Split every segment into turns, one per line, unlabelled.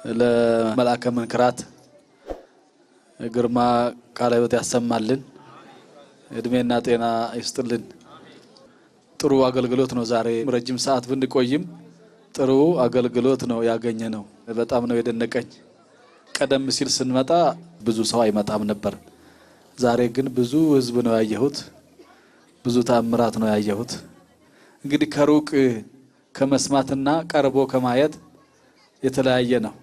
ለመላከ መንክራት ግርማ ቃለ ሕይወት ያሰማልን እድሜና ጤና ይስጥልን። ጥሩ አገልግሎት ነው። ዛሬ ረጅም ሰዓት ብንቆይም ጥሩ አገልግሎት ነው ያገኘነው። በጣም ነው የደነቀኝ። ቀደም ሲል ስንመጣ ብዙ ሰው አይመጣም ነበር። ዛሬ ግን ብዙ ህዝብ ነው ያየሁት። ብዙ ተአምራት ነው ያየሁት። እንግዲህ ከሩቅ ከመስማትና ቀርቦ ከማየት የተለያየ ነው።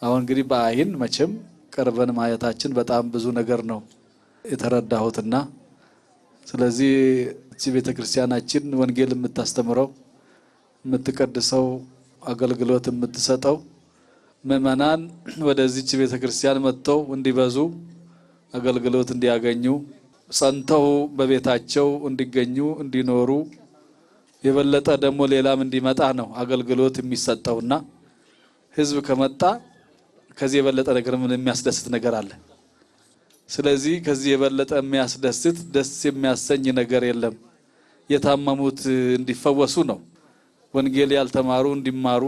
አሁን እንግዲህ በአይን መቼም ቀርበን ማየታችን በጣም ብዙ ነገር ነው የተረዳሁትና ስለዚህ እቺ ቤተክርስቲያናችን ወንጌል የምታስተምረው የምትቀድሰው አገልግሎት የምትሰጠው ምእመናን ወደዚህች ቤተክርስቲያን መጥተው እንዲበዙ አገልግሎት እንዲያገኙ ጸንተው በቤታቸው እንዲገኙ እንዲኖሩ የበለጠ ደግሞ ሌላም እንዲመጣ ነው አገልግሎት የሚሰጠውና ህዝብ ከመጣ ከዚህ የበለጠ ነገር ምን የሚያስደስት ነገር አለ? ስለዚህ ከዚህ የበለጠ የሚያስደስት ደስ የሚያሰኝ ነገር የለም። የታመሙት እንዲፈወሱ ነው። ወንጌል ያልተማሩ እንዲማሩ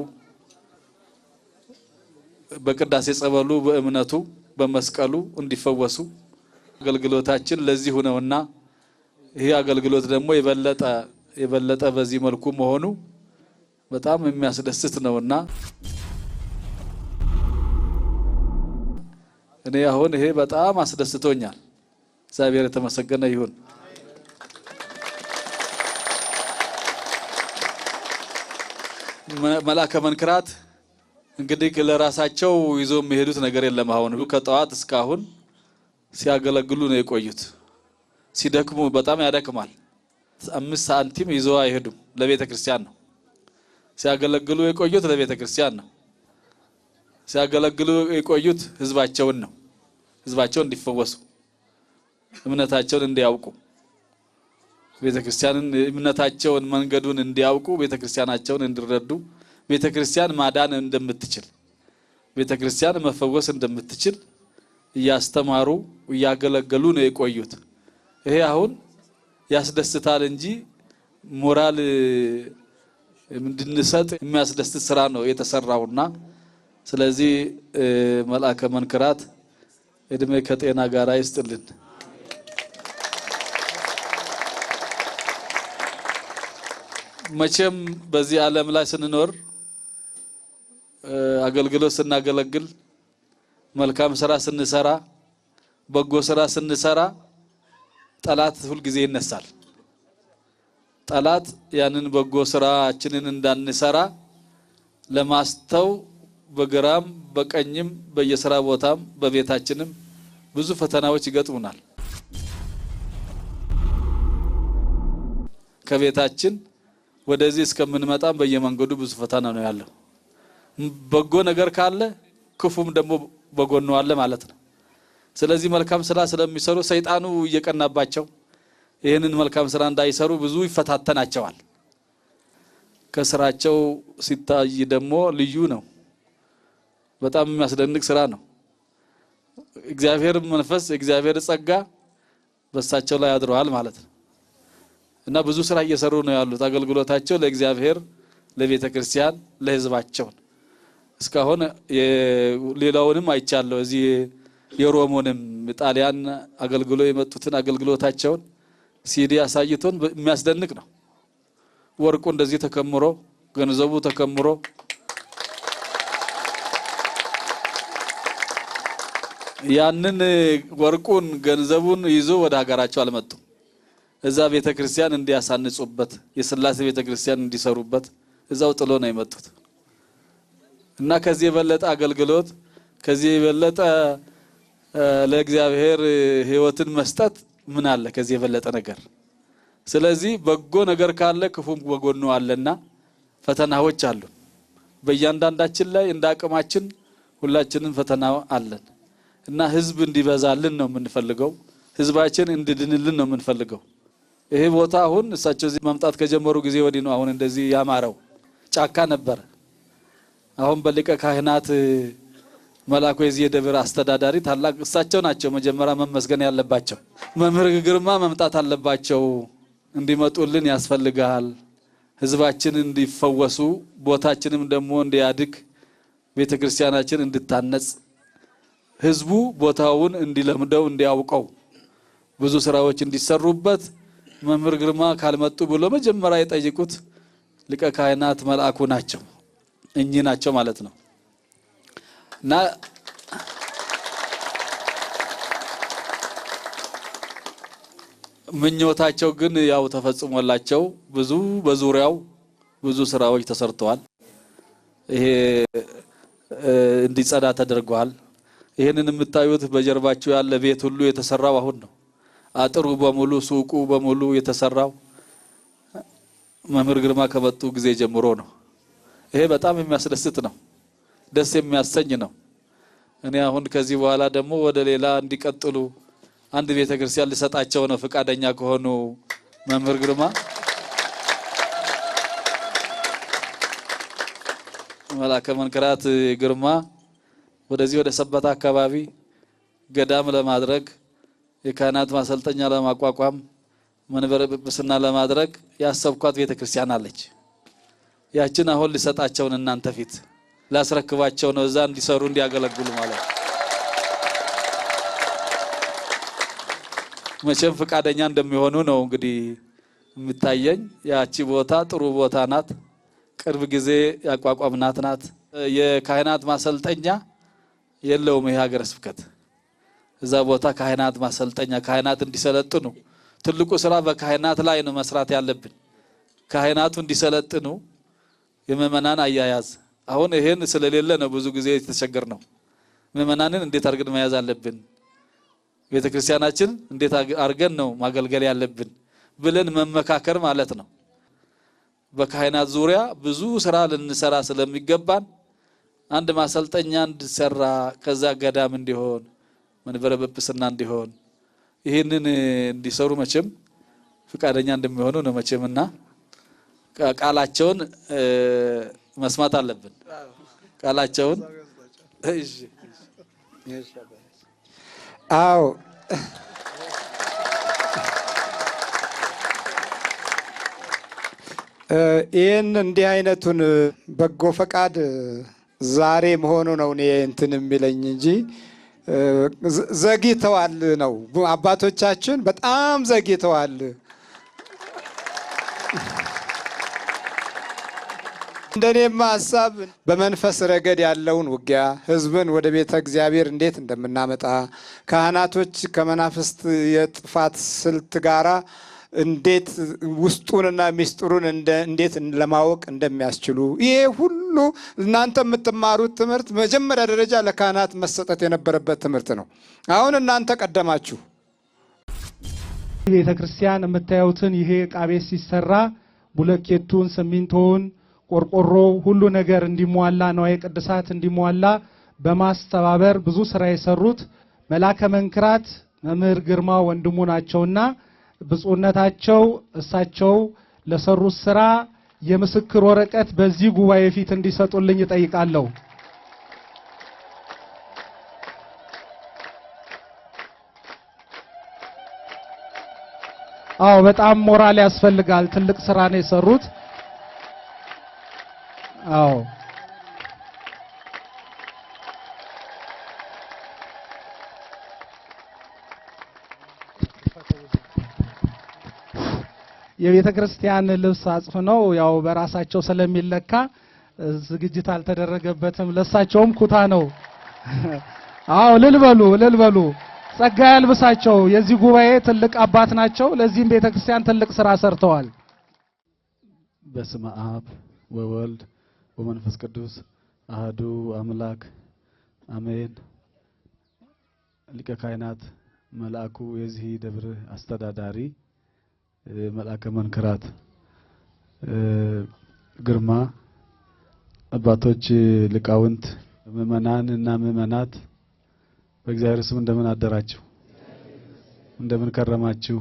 በቅዳሴ ጸበሉ በእምነቱ በመስቀሉ እንዲፈወሱ አገልግሎታችን ለዚህ ሆነውና ይሄ አገልግሎት ደግሞ የበለጠ በዚህ መልኩ መሆኑ በጣም የሚያስደስት ነውና እኔ አሁን ይሄ በጣም አስደስቶኛል። እግዚአብሔር የተመሰገነ ይሁን። መላከ መንክራት እንግዲህ ለራሳቸው ይዞ የሚሄዱት ነገር የለም። አሁን ከጠዋት እስካሁን ሲያገለግሉ ነው የቆዩት። ሲደክሙ በጣም ያደክማል። 5 ሳንቲም ይዘው አይሄዱም። ለቤተ ክርስቲያን ነው ሲያገለግሉ የቆዩት። ለቤተ ክርስቲያን ነው ሲያገለግሉ የቆዩት። ህዝባቸውን ነው ህዝባቸውን እንዲፈወሱ እምነታቸውን እንዲያውቁ ቤተክርስቲያንን እምነታቸውን መንገዱን እንዲያውቁ ቤተክርስቲያናቸውን እንዲረዱ ቤተክርስቲያን ማዳን እንደምትችል ቤተክርስቲያን መፈወስ እንደምትችል እያስተማሩ እያገለገሉ ነው የቆዩት። ይሄ አሁን ያስደስታል እንጂ ሞራል እንድንሰጥ የሚያስደስት ስራ ነው የተሰራውና ስለዚህ መላከ መንክራት እድሜ ከጤና ጋር ይስጥልን። መቼም በዚህ ዓለም ላይ ስንኖር አገልግሎት ስናገለግል መልካም ስራ ስንሰራ በጎ ስራ ስንሰራ ጠላት ሁሉ ጊዜ ይነሳል። ጠላት ያንን በጎ ስራችንን እንዳንሰራ ለማስተው በግራም በቀኝም በየሥራ ቦታም በቤታችንም ብዙ ፈተናዎች ይገጥሙናል። ከቤታችን ወደዚህ እስከምንመጣም በየመንገዱ ብዙ ፈተና ነው ያለው። በጎ ነገር ካለ ክፉም ደግሞ በጎኑ አለ ማለት ነው። ስለዚህ መልካም ስራ ስለሚሰሩ ሰይጣኑ እየቀናባቸው ይሄንን መልካም ስራ እንዳይሰሩ ብዙ ይፈታተናቸዋል። ከስራቸው ሲታይ ደግሞ ልዩ ነው። በጣም የሚያስደንቅ ስራ ነው። እግዚአብሔር መንፈስ እግዚአብሔር ጸጋ በሳቸው ላይ አድሯል ማለት ነው እና ብዙ ስራ እየሰሩ ነው ያሉት። አገልግሎታቸው ለእግዚአብሔር ለቤተ ክርስቲያን ለህዝባቸው እስካሁን ሌላውንም አይቻለሁ። እዚህ የሮሙንም ጣሊያን አገልግሎ የመጡትን አገልግሎታቸውን ሲዲ አሳይቶን የሚያስደንቅ ነው። ወርቁ እንደዚህ ተከምሮ ገንዘቡ ተከምሮ ያንን ወርቁን ገንዘቡን ይዞ ወደ ሀገራቸው አልመጡም። እዛ ቤተክርስቲያን እንዲያሳንጹበት የሥላሴ ቤተክርስቲያን እንዲሰሩበት እዛው ጥሎ ነው የመጡት እና ከዚህ የበለጠ አገልግሎት ከዚህ የበለጠ ለእግዚአብሔር ህይወትን መስጠት ምን አለ ከዚህ የበለጠ ነገር? ስለዚህ በጎ ነገር ካለ ክፉም በጎኑ አለና ፈተናዎች አሉ። በእያንዳንዳችን ላይ እንዳቅማችን ሁላችንም ፈተና አለን እና ህዝብ እንዲበዛልን ነው የምንፈልገው። ህዝባችን እንድድንልን ነው የምንፈልገው። ይሄ ቦታ አሁን እሳቸው እዚህ መምጣት ከጀመሩ ጊዜ ወዲህ ነው አሁን እንደዚህ ያማረው። ጫካ ነበር። አሁን በሊቀ ካህናት መላኩ የዚህ የደብር አስተዳዳሪ ታላቅ እሳቸው ናቸው መጀመሪያ መመስገን ያለባቸው። መምህር ግርማ መምጣት አለባቸው። እንዲመጡልን ያስፈልጋል። ህዝባችን እንዲፈወሱ ቦታችንም ደግሞ እንዲያድግ ቤተክርስቲያናችን እንድታነጽ ህዝቡ ቦታውን እንዲለምደው እንዲያውቀው ብዙ ስራዎች እንዲሰሩበት መምህር ግርማ ካልመጡ ብሎ መጀመሪያ የጠየቁት ሊቀ ካህናት መልአኩ ናቸው እኚህ ናቸው ማለት ነው። እና ምኞታቸው ግን ያው ተፈጽሞላቸው ብዙ በዙሪያው ብዙ ስራዎች ተሰርተዋል። ይሄ እንዲጸዳ ተደርጓል። ይሄንን የምታዩት በጀርባቸው ያለ ቤት ሁሉ የተሰራው አሁን ነው። አጥሩ በሙሉ ሱቁ በሙሉ የተሰራው መምህር ግርማ ከመጡ ጊዜ ጀምሮ ነው። ይሄ በጣም የሚያስደስት ነው፣ ደስ የሚያሰኝ ነው። እኔ አሁን ከዚህ በኋላ ደግሞ ወደ ሌላ እንዲቀጥሉ አንድ ቤተክርስቲያን ልሰጣቸው ነው ፍቃደኛ ከሆኑ መምህር ግርማ መልአከ መንክራት ግርማ ወደዚህ ወደ ሰበታ አካባቢ ገዳም ለማድረግ የካህናት ማሰልጠኛ ለማቋቋም መንበረ ጵጵስና ለማድረግ ያሰብኳት ቤተክርስቲያን አለች። ያችን አሁን ልሰጣቸው እናንተ ፊት ላስረክባቸው ነው እዛ እንዲሰሩ እንዲያገለግሉ ማለት መቼም ፍቃደኛ እንደሚሆኑ ነው እንግዲህ የምታየኝ። ያቺ ቦታ ጥሩ ቦታ ናት። ቅርብ ጊዜ ያቋቋምናት ናት። የካህናት ማሰልጠኛ የለውም ይሄ ሀገረ ስብከት። እዛ ቦታ ካህናት ማሰልጠኛ ካህናት እንዲሰለጥኑ ትልቁ ስራ በካህናት ላይ ነው መስራት ያለብን። ካህናቱ እንዲሰለጥኑ የመመናን አያያዝ አሁን ይሄን ስለሌለ ነው ብዙ ጊዜ የተቸገርነው። መመናንን እንዴት አድርገን መያዝ አለብን፣ ቤተክርስቲያናችን እንዴት አድርገን ነው ማገልገል ያለብን ብለን መመካከር ማለት ነው። በካህናት ዙሪያ ብዙ ስራ ልንሰራ ስለሚገባን አንድ ማሰልጠኛ እንዲሰራ ከዛ ገዳም እንዲሆን መንበረ ጵጵስና እንዲሆን ይሄንን እንዲሰሩ መቼም ፍቃደኛ እንደሚሆኑ ነው መቼምና ቃላቸውን መስማት አለብን። ቃላቸውን እሺ
አው ይሄን እንዲህ አይነቱን በጎ ፈቃድ ዛሬ መሆኑ ነው እኔ እንትን የሚለኝ እንጂ ዘግይተዋል ነው። አባቶቻችን በጣም ዘግይተዋል። እንደኔማ ሐሳብ በመንፈስ ረገድ ያለውን ውጊያ ህዝብን ወደ ቤተ እግዚአብሔር እንዴት እንደምናመጣ ካህናቶች ከመናፍስት የጥፋት ስልት ጋራ እንዴት ውስጡንና ሚስጥሩን እንዴት ለማወቅ እንደሚያስችሉ ይሄ ሁሉ እናንተ የምትማሩት ትምህርት መጀመሪያ ደረጃ ለካህናት መሰጠት የነበረበት ትምህርት ነው። አሁን እናንተ ቀደማችሁ።
ቤተ ክርስቲያን የምታዩትን ይሄ ዕቃ ቤት ሲሰራ ቡለኬቱን፣ ሲሚንቶውን፣ ቆርቆሮ ሁሉ ነገር እንዲሟላ ንዋየ ቅድሳት እንዲሟላ በማስተባበር ብዙ ስራ የሰሩት መልአከ መንክራት መምህር ግርማ ወንድሙ ናቸውና ብፁዕነታቸው እሳቸው ለሰሩት ስራ የምስክር ወረቀት በዚህ ጉባኤ ፊት እንዲሰጡልኝ እጠይቃለሁ። አዎ በጣም ሞራል ያስፈልጋል። ትልቅ ስራ ነው የሰሩት። አዎ የቤተ ክርስቲያን ልብስ አጽፍ ነው ያው በራሳቸው ስለሚለካ ዝግጅት አልተደረገበትም። ለሳቸውም ኩታ ነው። አዎ ልልበሉ ጸጋ ያልብሳቸው። የዚህ ጉባኤ ትልቅ አባት ናቸው። ለዚህም ቤተ ክርስቲያን ትልቅ ስራ ሰርተዋል።
በስመ አብ ወወልድ ወመንፈስ ቅዱስ አሐዱ አምላክ አሜን። ሊቀ ካህናት መልአኩ የዚህ ደብር አስተዳዳሪ መልአከ መንክራት ግርማ፣ አባቶች፣ ሊቃውንት፣ ምእመናን እና ምእመናት በእግዚአብሔር ስም እንደምን አደራችሁ? እንደምን ከረማችሁ?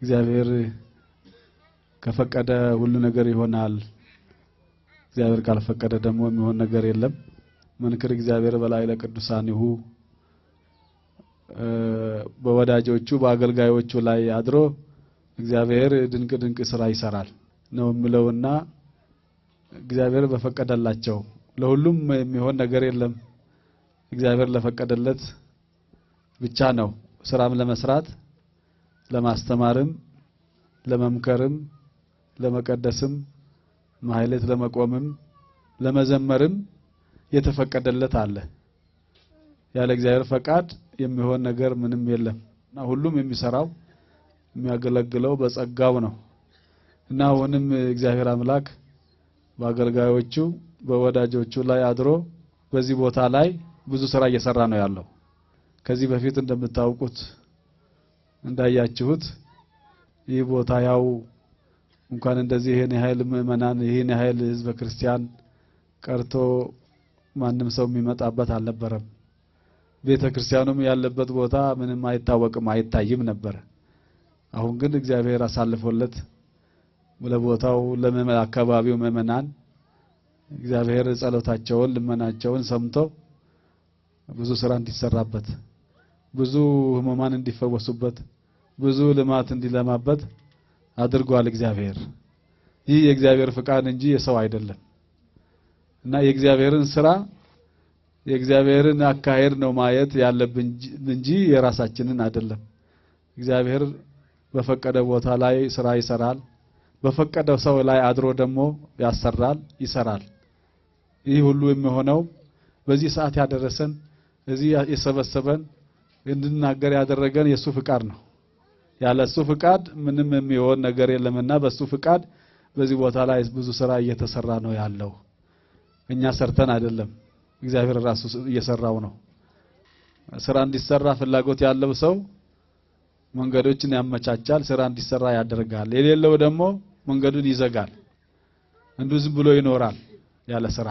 እግዚአብሔር ከፈቀደ ሁሉ ነገር ይሆናል። እግዚአብሔር ካልፈቀደ ደግሞ የሚሆን ነገር የለም። መንክር እግዚአብሔር በላይ ለቅዱሳኒሁ በወዳጆቹ በአገልጋዮቹ ላይ አድሮ እግዚአብሔር ድንቅ ስራ ይሰራል ነው የሚለውና እግዚአብሔር በፈቀደላቸው ለሁሉም የሚሆን ነገር የለም። እግዚአብሔር ለፈቀደለት ብቻ ነው ስራም ለመስራት ለማስተማርም ለመምከርም ለመቀደስም ማህሌት ለመቆምም ለመዘመርም የተፈቀደለት አለ። ያለ እግዚአብሔር ፈቃድ የሚሆን ነገር ምንም የለም እና ሁሉም የሚሰራው የሚያገለግለው በጸጋው ነው እና አሁንም እግዚአብሔር አምላክ በአገልጋዮቹ በወዳጆቹ ላይ አድሮ በዚህ ቦታ ላይ ብዙ ስራ እየሰራ ነው ያለው። ከዚህ በፊት እንደምታውቁት እንዳያችሁት ይህ ቦታ ያው እንኳን እንደዚህ ይሄን ያህል ምእመናን ይሄን ያህል ህዝበ ክርስቲያን ቀርቶ ማንም ሰው የሚመጣበት አልነበረም። ቤተ ክርስቲያኑም ያለበት ቦታ ምንም አይታወቅም አይታይም ነበር። አሁን ግን እግዚአብሔር አሳልፎለት ለቦታው ለአካባቢው ምእመናን እግዚአብሔር ጸሎታቸውን ልመናቸውን ሰምቶ ብዙ ስራ እንዲሰራበት ብዙ ህሙማን እንዲፈወሱበት ብዙ ልማት እንዲለማበት አድርጓል እግዚአብሔር። ይህ የእግዚአብሔር ፍቃድ እንጂ የሰው አይደለም እና የእግዚአብሔርን ስራ የእግዚአብሔርን አካሄድ ነው ማየት ያለብን እንጂ የራሳችንን አይደለም። እግዚአብሔር በፈቀደው ቦታ ላይ ስራ ይሰራል። በፈቀደው ሰው ላይ አድሮ ደግሞ ያሰራል ይሰራል። ይህ ሁሉ የሚሆነው በዚህ ሰዓት ያደረሰን እዚህ የሰበሰበን እንድናገር ያደረገን የሱ ፍቃድ ነው። ያለሱ ፍቃድ ምንም የሚሆን ነገር የለምና በሱ ፍቃድ በዚህ ቦታ ላይ ብዙ ስራ እየተሰራ ነው ያለው። እኛ ሰርተን አይደለም እግዚአብሔር ራሱ እየሰራው ነው። ስራ እንዲሰራ ፍላጎት ያለው ሰው መንገዶችን ያመቻቻል፣ ስራ እንዲሰራ ያደርጋል። የሌለው ደግሞ መንገዱን ይዘጋል። እንዱ ዝም ብሎ ይኖራል ያለ ስራ።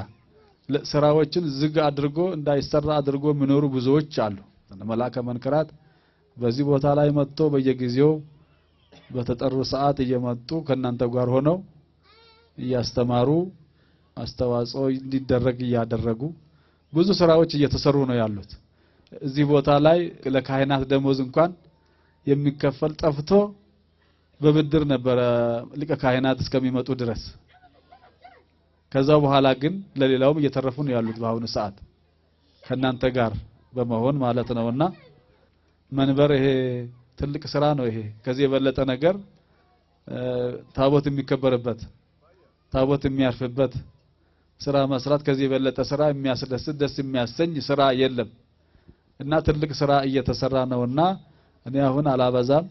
ስራዎችን ዝግ አድርጎ እንዳይሰራ አድርጎ የሚኖሩ ብዙዎች አሉ። መልአከ መንክራት በዚህ ቦታ ላይ መጥቶ በየጊዜው በተጠሩ ሰዓት እየመጡ ከናንተ ጋር ሆነው እያስተማሩ አስተዋጽኦ እንዲደረግ እያደረጉ ብዙ ስራዎች እየተሰሩ ነው ያሉት። እዚህ ቦታ ላይ ለካህናት ደሞዝ እንኳን የሚከፈል ጠፍቶ በብድር ነበር ሊቀ ካህናት እስከሚመጡ ድረስ። ከዛ በኋላ ግን ለሌላውም እየተረፉ ነው ያሉት በአሁኑ ሰዓት ከናንተ ጋር በመሆን ማለት ነውና መንበር ይሄ ትልቅ ስራ ነው። ይሄ ከዚህ የበለጠ ነገር ታቦት የሚከበርበት ታቦት የሚያርፍበት ስራ መስራት ከዚህ የበለጠ ስራ የሚያስደስት ደስ የሚያሰኝ ስራ የለም እና ትልቅ ስራ እየተሰራ ነውና እኔ አሁን አላበዛም።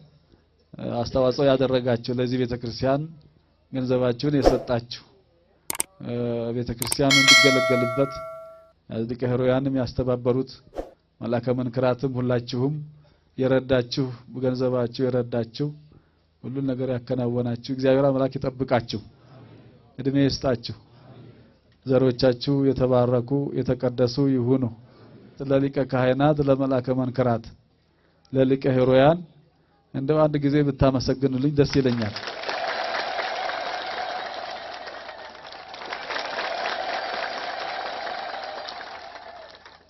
አስተዋጽኦ ያደረጋችሁ ለዚህ ቤተክርስቲያን ገንዘባችሁን የሰጣችሁ ቤተክርስቲያኑ እንዲገለገልበት ሊቀ ኅሩያንም ያስተባበሩት መልአከ መንክራትም ሁላችሁም የረዳችሁ ገንዘባችሁ የረዳችሁ ሁሉ ነገር ያከናወናችሁ እግዚአብሔር አምላክ ይጠብቃችሁ፣ እድሜ ይስጣችሁ፣ ዘሮቻችሁ የተባረኩ የተቀደሱ ይሁኑ። ለሊቀ ካህናት ለመልአከ መንክራት ለሊቀ ኅሩያን እንደው አንድ ጊዜ ብታመሰግኑልኝ ደስ ይለኛል።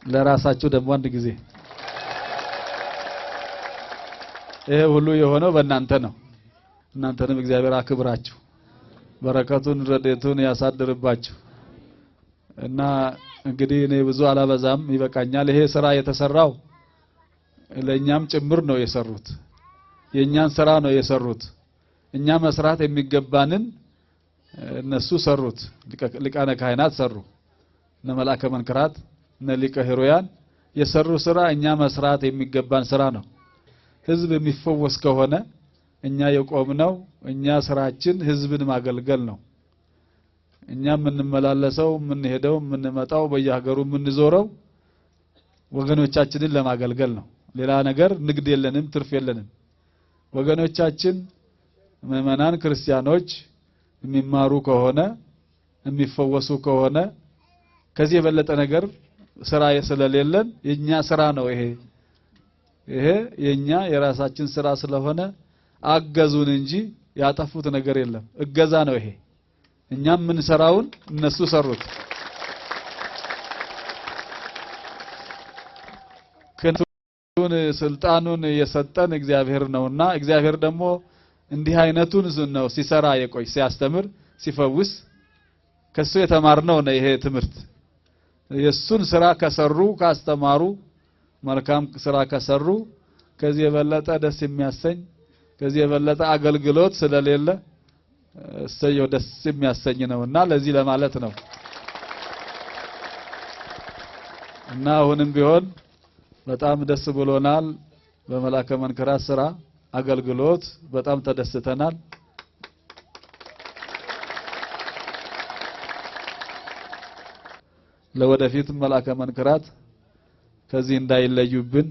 ለራሳችሁ ደግሞ አንድ ጊዜ። ይሄ ሁሉ የሆነው በእናንተ ነው። እናንተንም እግዚአብሔር አክብራችሁ በረከቱን ረድኤቱን ያሳድርባችሁ እና እንግዲህ እኔ ብዙ አላበዛም ይበቃኛል። ይሄ ስራ የተሰራው ለኛም ጭምር ነው የሰሩት። የኛን ስራ ነው የሰሩት። እኛ መስራት የሚገባንን እነሱ ሰሩት። ሊቃነ ካህናት ሰሩ። እነ መልአከ መንክራት እነ ሊቀ ኅሩያን የሰሩ ስራ እኛ መስራት የሚገባን ስራ ነው። ህዝብ የሚፈወስ ከሆነ እኛ የቆምነው እኛ ስራችን ህዝብን ማገልገል ነው። እኛ የምንመላለሰው የምንሄደው የምንመጣው በየሀገሩ የምንዞረው ወገኖቻችንን ለማገልገል ነው። ሌላ ነገር ንግድ የለንም፣ ትርፍ የለንም። ወገኖቻችን ምእመናን ክርስቲያኖች የሚማሩ ከሆነ የሚፈወሱ ከሆነ ከዚህ የበለጠ ነገር ስራ ስለሌለን የኛ ስራ ነው ይሄ የኛ የራሳችን ስራ ስለሆነ አገዙን እንጂ ያጠፉት ነገር የለም። እገዛ ነው ይሄ። እኛም ምን ሰራውን እነሱ ሰሩት። ክንቱን ስልጣኑን የሰጠን እግዚአብሔር ነውና እግዚአብሔር ደግሞ እንዲህ አይነቱን ነው ሲሰራ የቆይ ሲያስተምር ሲፈውስ ከሱ የተማርነው ነው ይሄ ትምህርት። የሱን ስራ ከሰሩ ካስተማሩ መልካም ስራ ከሰሩ ከዚህ የበለጠ ደስ የሚያሰኝ ከዚህ የበለጠ አገልግሎት ስለሌለ እሰየው ደስ የሚያሰኝ ነውና ለዚህ ለማለት ነው። እና አሁንም ቢሆን በጣም ደስ ብሎናል። በመላከ መንክራት ስራ አገልግሎት በጣም ተደስተናል። ለወደፊት መላከ መንክራት ከዚህ እንዳይለዩብን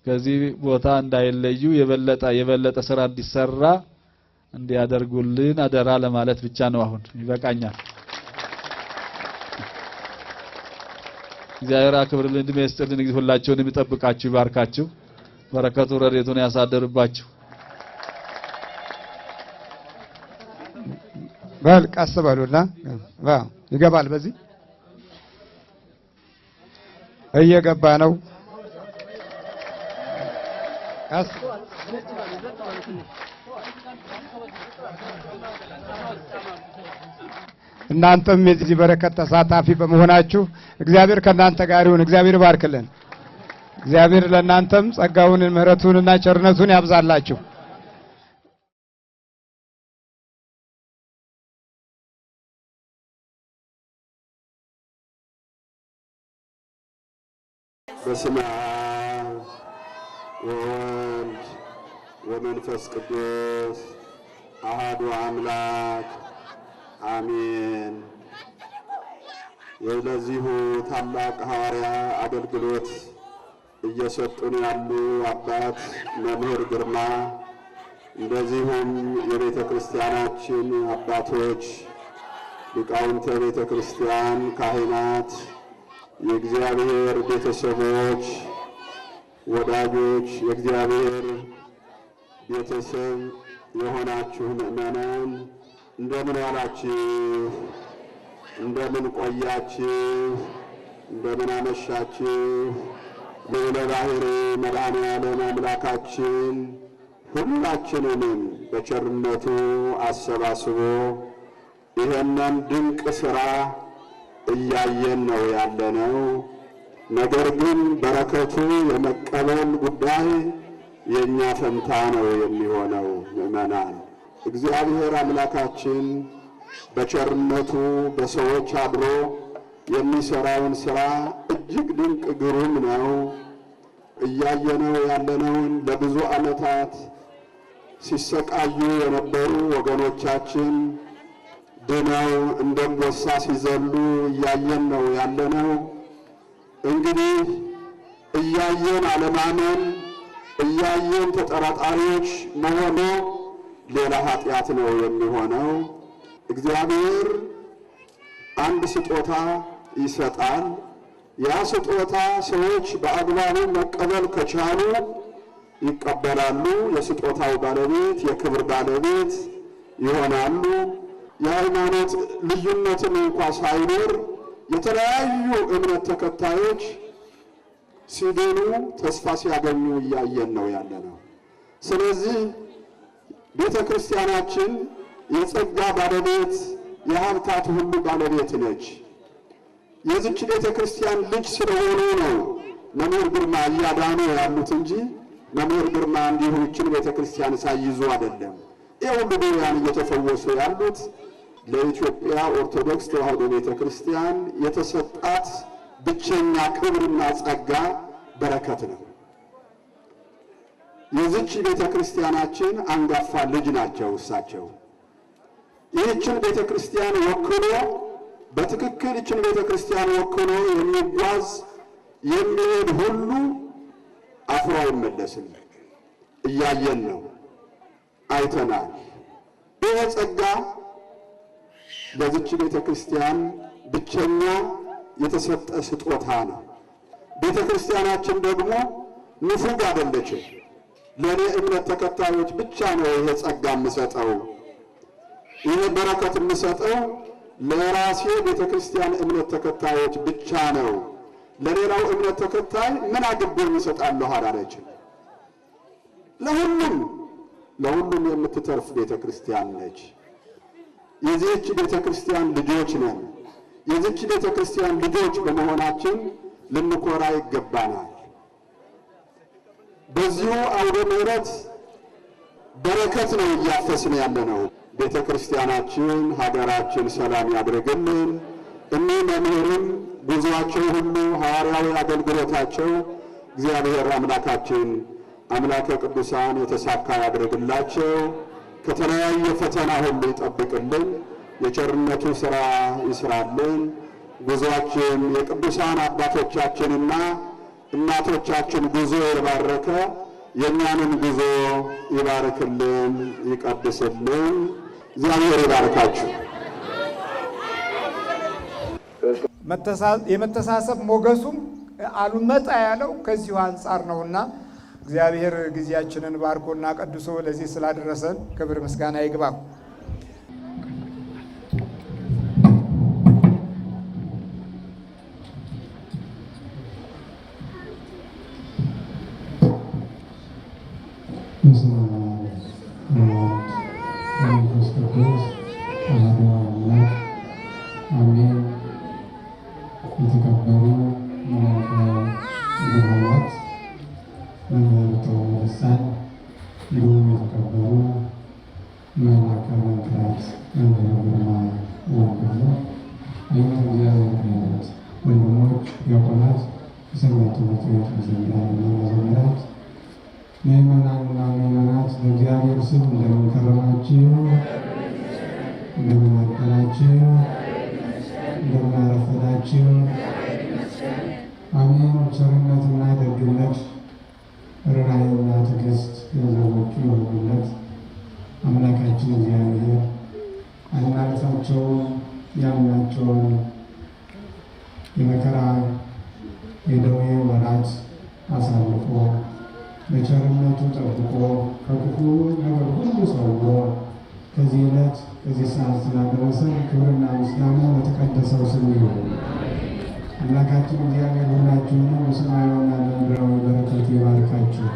ከዚህ ቦታ እንዳይለዩ የበለጠ ስራ እንዲሰራ እንዲያደርጉልን አደራ ለማለት ብቻ ነው። አሁን ይበቃኛል። እግዚአብሔር አክብርልን፣ እድሜ ይስጥልን። ሁላችሁንም ይጠብቃችሁ፣ ይባርካችሁ፣ በረከቱ ረድኤቱን ያሳድርባችሁ።
በል ቀስ በሉና ይገባል። በዚህ እየገባ ነው። ቀስ እናንተም የዚህ በረከት ተሳታፊ በመሆናችሁ እግዚአብሔር ከእናንተ ጋር ይሁን። እግዚአብሔር ይባርክልን። እግዚአብሔር ለእናንተም ጸጋውን ምሕረቱንና ቸርነቱን ያብዛላችሁ።
በስመ አብ ወወልድ ወመንፈስ ቅዱስ አሐዱ አምላክ አሜን። የለዚሁ ታላቅ ሐዋርያ አገልግሎት እየሰጡን ያሉ አባት መምህር ግርማ፣ እንደዚሁም የቤተ ክርስቲያናችን አባቶች፣ ሊቃውንተ ቤተ ክርስቲያን፣ ካህናት፣ የእግዚአብሔር ቤተሰቦች፣ ወዳጆች፣ የእግዚአብሔር ቤተሰብ የሆናችሁ ምእመናን እንደምን ዋላችሁ? እንደምን ቆያችሁ? እንደምን አመሻችሁ? ልዑለ ባሕርይ መድኃኔዓለም አምላካችን ሁላችንንም በቸርነቱ አሰባስቦ ይህንን ድንቅ ሥራ እያየን ነው ያለነው። ነገር ግን በረከቱ የመቀበል ጉዳይ የእኛ ፈንታ ነው የሚሆነው። ምእመናን እግዚአብሔር አምላካችን በቸርነቱ በሰዎች አድሮ የሚሰራውን ሥራ እጅግ ድንቅ ግሩም ነው። እያየነው ያለነውን ለብዙ ዓመታት ሲሰቃዩ የነበሩ ወገኖቻችን ድነው እንደ አንበሳ ሲዘሉ እያየን ነው ያለነው። እንግዲህ እያየን አለማመን፣ እያየን ተጠራጣሪዎች መሆኑ ሌላ ኃጢአት ነው የሚሆነው። እግዚአብሔር አንድ ስጦታ ይሰጣል። ያ ስጦታ ሰዎች በአግባቡ መቀበል ከቻሉ ይቀበላሉ። የስጦታው ባለቤት የክብር ባለቤት ይሆናሉ። የሃይማኖት ልዩነትን እንኳ ሳይኖር የተለያዩ እምነት ተከታዮች ሲድኑ ተስፋ ሲያገኙ እያየን ነው ያለነው። ስለዚህ ቤተ ክርስቲያናችን የጸጋ ባለቤት የሀብታት ሁሉ ባለቤት ነች። የዚች ቤተ ክርስቲያን ልጅ ስለሆኑ ነው መምህር ግርማ እያዳኑ ያሉት እንጂ መምህር ግርማ እንዲሁ ይችን ቤተ ክርስቲያን ሳይዙ አይደለም። የሁሉ ድውያን እየተፈወሱ ያሉት ለኢትዮጵያ ኦርቶዶክስ ተዋሕዶ ቤተ ክርስቲያን የተሰጣት ብቸኛ ክብርና ጸጋ በረከት ነው። የዚች ቤተ ክርስቲያናችን አንጋፋ ልጅ ናቸው እሳቸው። ይህችን ቤተ ክርስቲያን ወክሎ በትክክል ይህችን ቤተ ክርስቲያን ወክሎ የሚጓዝ የሚሄድ ሁሉ አፍሮ አይመለስም። እያየን ነው፣ አይተናል። ይህ ጸጋ ለዚች ቤተ ክርስቲያን ብቸኛ የተሰጠ ስጦታ ነው። ቤተ ክርስቲያናችን ደግሞ ንፉግ አይደለችም። ለእኔ እምነት ተከታዮች ብቻ ነው ይሄ ጸጋ የምሰጠው፣ ይሄ በረከት የምሰጠው ለራሴ ቤተ ክርስቲያን እምነት ተከታዮች ብቻ ነው። ለሌላው እምነት ተከታይ ምን አግብር እሰጣለሁ አላለችም። ለሁሉም የምትተርፍ ቤተ ክርስቲያን ነች። የዚህች ቤተ ክርስቲያን ልጆች ነን። የዚች ቤተ ክርስቲያን ልጆች በመሆናችን ልንኮራ ይገባናል። በዚሁ አውደ ምሕረት በረከት ነው እያፈስን ያለነው። ቤተ ክርስቲያናችን፣ ሀገራችን ሰላም ያድርግልን። እኒህ መምህርም ጉዞአቸው ሁሉ ሐዋርያዊ አገልግሎታቸው እግዚአብሔር አምላካችን አምላከ ቅዱሳን የተሳካ ያድርግላቸው። ከተለያየ ፈተና ሁሉ ይጠብቅልን። የቸርነቱ ሥራ ይስራልን። ጉዞአችን የቅዱሳን አባቶቻችንና እናቶቻችን ጉዞ የባረከ የእኛንም ጉዞ ይባርክልን፣ ይቀድስልን። እግዚአብሔር ይባርካችሁ።
የመተሳሰብ ሞገሱም አልመጣ ያለው ከዚሁ አንጻር ነውና እግዚአብሔር ጊዜያችንን ባርኮና ቀድሶ ለዚህ ስላደረሰን ክብር ምስጋና ይግባው።
የተከበሩ መላከ ብርሃናት መምህር እንዲሁም የተከበሩ መላከ መንክራት መምህር ግርማ ወንድሙ፣ አይነት እግዚአብሔር ክህነት ወንድሞች፣ ዲያቆናት፣ የሰንበት ትምህርት ቤት መዘምራንና መዘምራት፣ ምዕመናንና ምዕመናት በእግዚአብሔር ስም እንደምን ከረማችሁ? እንደምን አደራችሁ? እንደምን አረፈዳችሁ? አሜን። ቸርነትና ደግነት ርኅራኄና ትዕግስት ገንዘቦቹ የሆኑለት አምላካችን እግዚአብሔር አናልፋቸውን ያልናቸውን የመከራ የደዌ ወራት አሳልፎ በቸርነቱ ጠብቆ ከክፉ ነገር ሁሉ ሰውሮ ከዚህ ዕለት ከዚህ ሰዓት ስላደረሰን ክብርና ምስጋና ለተቀደሰው ስም ይሁን። አምላካችን እግዚአብሔር ሁላችሁንም በሰማያዊና በምድራዊ በረከት ይባርካችሁ።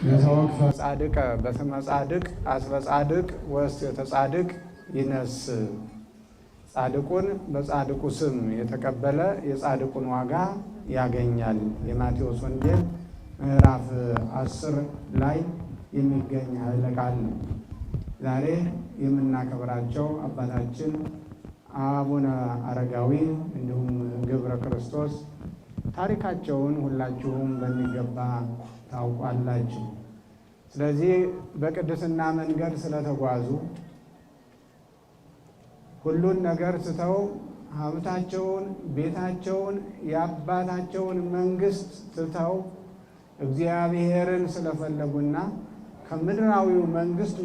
ለተወክፈ ጻድቀ በስመ ጻድቅ አስበ ጻድቅ ወእስቴተ ጻድቅ ይነስ። ጻድቁን በጻድቁ ስም የተቀበለ የጻድቁን ዋጋ ያገኛል። የማቴዎስ ወንጌል ምዕራፍ 10 ላይ የሚገኝ ኃይለ ቃል ነው። ዛሬ የምናከብራቸው አባታችን አቡነ አረጋዊ እንዲሁም ገብረ ክርስቶስ ታሪካቸውን ሁላችሁም በሚገባ ታውቋላችሁ። ስለዚህ በቅድስና መንገድ ስለተጓዙ ሁሉን ነገር ስተው ሀብታቸውን፣ ቤታቸውን፣ የአባታቸውን መንግስት ትተው እግዚአብሔርን ስለፈለጉና ከምድራዊው መንግስት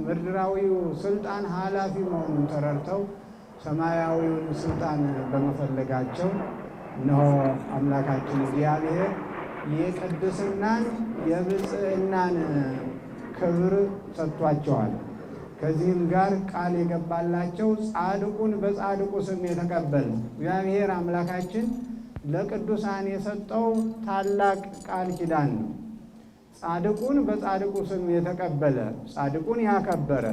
ምድራዊው ስልጣን ኃላፊ መሆኑን ተረድተው ሰማያዊውን ስልጣን በመፈለጋቸው እነሆ አምላካችን እግዚአብሔር የቅድስናን የብፅዕናን ክብር ሰጥቷቸዋል። ከዚህም ጋር ቃል የገባላቸው ጻድቁን በጻድቁ ስም የተቀበለ እግዚአብሔር አምላካችን ለቅዱሳን የሰጠው ታላቅ ቃል ኪዳን ነው። ጻድቁን በጻድቁ ስም የተቀበለ ጻድቁን ያከበረ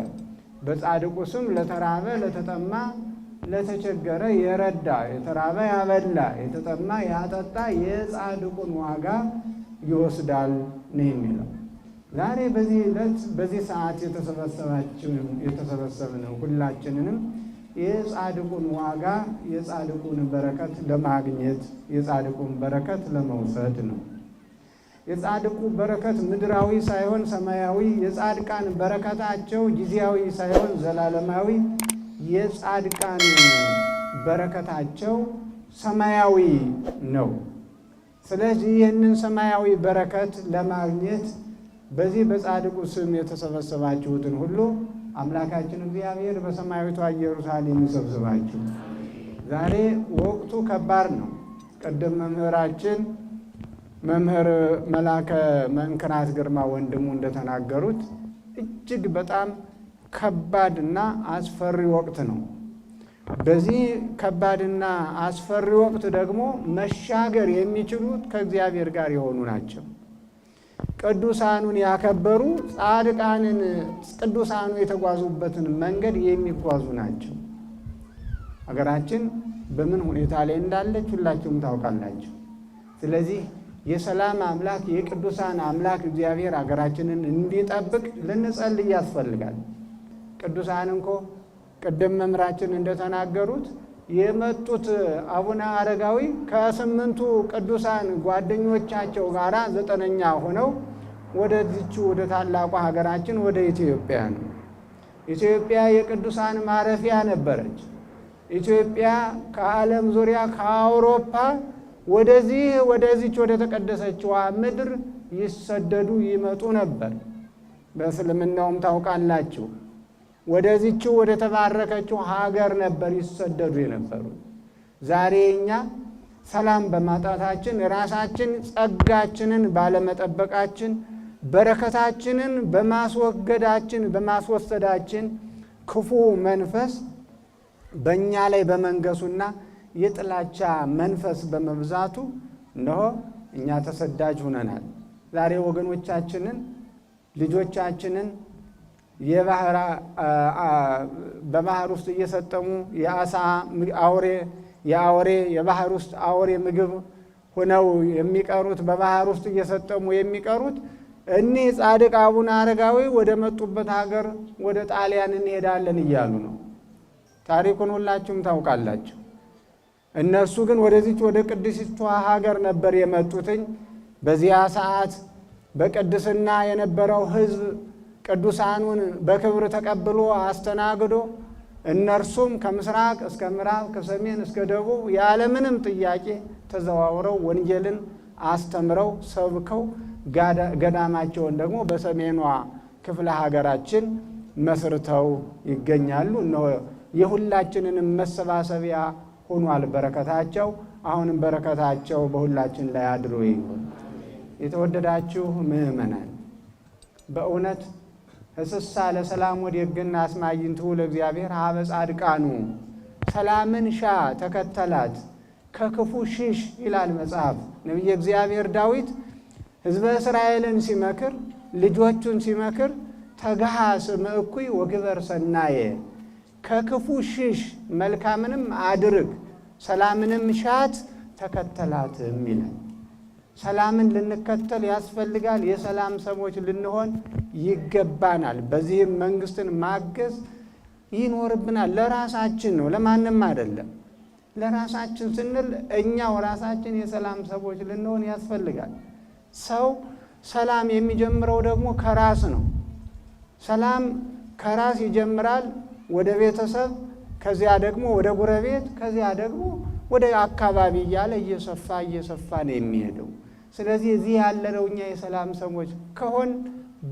በጻድቁ ስም ለተራበ፣ ለተጠማ፣ ለተቸገረ የረዳ የተራበ ያበላ፣ የተጠማ ያጠጣ የጻድቁን ዋጋ ይወስዳል ነው የሚለው። ዛሬ በዚህ ዕለት በዚህ ሰዓት የተሰበሰብነው ሁላችንንም የጻድቁን ዋጋ የጻድቁን በረከት ለማግኘት የጻድቁን በረከት ለመውሰድ ነው። የጻድቁ በረከት ምድራዊ ሳይሆን ሰማያዊ፣ የጻድቃን በረከታቸው ጊዜያዊ ሳይሆን ዘላለማዊ፣ የጻድቃን በረከታቸው ሰማያዊ ነው። ስለዚህ ይህንን ሰማያዊ በረከት ለማግኘት በዚህ በጻድቁ ስም የተሰበሰባችሁትን ሁሉ አምላካችን እግዚአብሔር በሰማያዊቷ ኢየሩሳሌም ይሰብስባችሁ። ዛሬ ወቅቱ ከባድ ነው። ቅድም መምህራችን መምህር መላከ መንክራት ግርማ ወንድሙ እንደተናገሩት እጅግ በጣም ከባድና አስፈሪ ወቅት ነው። በዚህ ከባድና አስፈሪ ወቅት ደግሞ መሻገር የሚችሉት ከእግዚአብሔር ጋር የሆኑ ናቸው። ቅዱሳኑን ያከበሩ ቅዱሳኑ የተጓዙበትን መንገድ የሚጓዙ ናቸው። ሀገራችን በምን ሁኔታ ላይ እንዳለች ሁላችሁም ታውቃላችሁ። ስለዚህ የሰላም አምላክ የቅዱሳን አምላክ እግዚአብሔር ሀገራችንን እንዲጠብቅ ልንጸልይ ያስፈልጋል። ቅዱሳን እንኮ ቅድም መምህራችን እንደተናገሩት የመጡት አቡነ አረጋዊ ከ8ቱ ቅዱሳን ጓደኞቻቸው ጋራ 9ኛ ሆነው ወደዚቹ ወደ ታላቋ ሀገራችን ወደ ኢትዮጵያ ነው። ኢትዮጵያ የቅዱሳን ማረፊያ ነበረች። ኢትዮጵያ ከዓለም ዙሪያ ከአውሮፓ ወደዚች ወደ ተቀደሰችዋ ምድር ይሰደዱ ይመጡ ነበር። በእስልምናውም ታውቃላችሁ ወደዚች ወደ ተባረከችው ሀገር ነበር ይሰደዱ የነበሩ። ዛሬ እኛ ሰላም በማጣታችን ራሳችን ጸጋችንን ባለመጠበቃችን በረከታችንን በማስወሰዳችን ክፉ መንፈስ በእኛ ላይ በመንገሱና የጥላቻ መንፈስ በመብዛቱ እነሆ እኛ ተሰዳጅ ሆነናል። ዛሬ ወገኖቻችንን ልጆቻችንን በባህር ውስጥ እየሰጠሙ የባህር ውስጥ አውሬ ምግብ ሆነው የሚቀሩት በባህር ውስጥ እየሰጠሙ የሚቀሩት እኒህ ጻድቅ አቡነ አረጋዊ ወደ መጡበት ሀገር ወደ ጣሊያን እንሄዳለን እያሉ ነው። ታሪኩን ሁላችሁም ታውቃላችሁ። እነሱ ግን ወደዚች ወደ ቅድስቷ ሀገር ነበር የመጡትኝ። በዚያ ሰዓት በቅድስና የነበረው ሕዝብ ቅዱሳኑን በክብር ተቀብሎ አስተናግዶ እነርሱም ከምስራቅ እስከ ምዕራብ ከሰሜን እስከ ደቡብ ያለምንም ጥያቄ ተዘዋውረው ወንጌልን አስተምረው ሰብከው ገዳማቸውን ደግሞ በሰሜኗ ክፍለ ሀገራችን መስርተው ይገኛሉ። እነሆ የሁላችንንም መሰባሰቢያ ሆኗል በረከታቸው። አሁንም በረከታቸው በሁላችን ላይ አድሮ ይሁን። የተወደዳችሁ ምእመናን በእውነት እስሳ ለሰላም ወዴግና አስማይንቱ ለእግዚአብሔር ሀበ ጻድቃኑ ሰላምን ሻ ተከተላት ከክፉ ሽሽ ይላል መጽሐፍ። ነቢየ እግዚአብሔር ዳዊት ሕዝበ እስራኤልን ሲመክር ልጆቹን ሲመክር ተግሃስ እምእኩይ ወግበር ሰናየ ከክፉ ሽሽ መልካምንም አድርግ ሰላምንም ሻት ተከተላትም ይላል። ሰላምን ልንከተል ያስፈልጋል። የሰላም ሰዎች ልንሆን ይገባናል። በዚህም መንግስትን ማገዝ ይኖርብናል። ለራሳችን ነው፣ ለማንም አይደለም። ለራሳችን ስንል እኛው ራሳችን የሰላም ሰዎች ልንሆን ያስፈልጋል። ሰው ሰላም የሚጀምረው ደግሞ ከራስ ነው። ሰላም ከራስ ይጀምራል፣ ወደ ቤተሰብ፣ ከዚያ ደግሞ ወደ ጎረቤት፣ ከዚያ ደግሞ ወደ አካባቢ እያለ እየሰፋ ነው የሚሄደው። ስለዚህ እዚህ ያለነው እኛ የሰላም ሰዎች ከሆን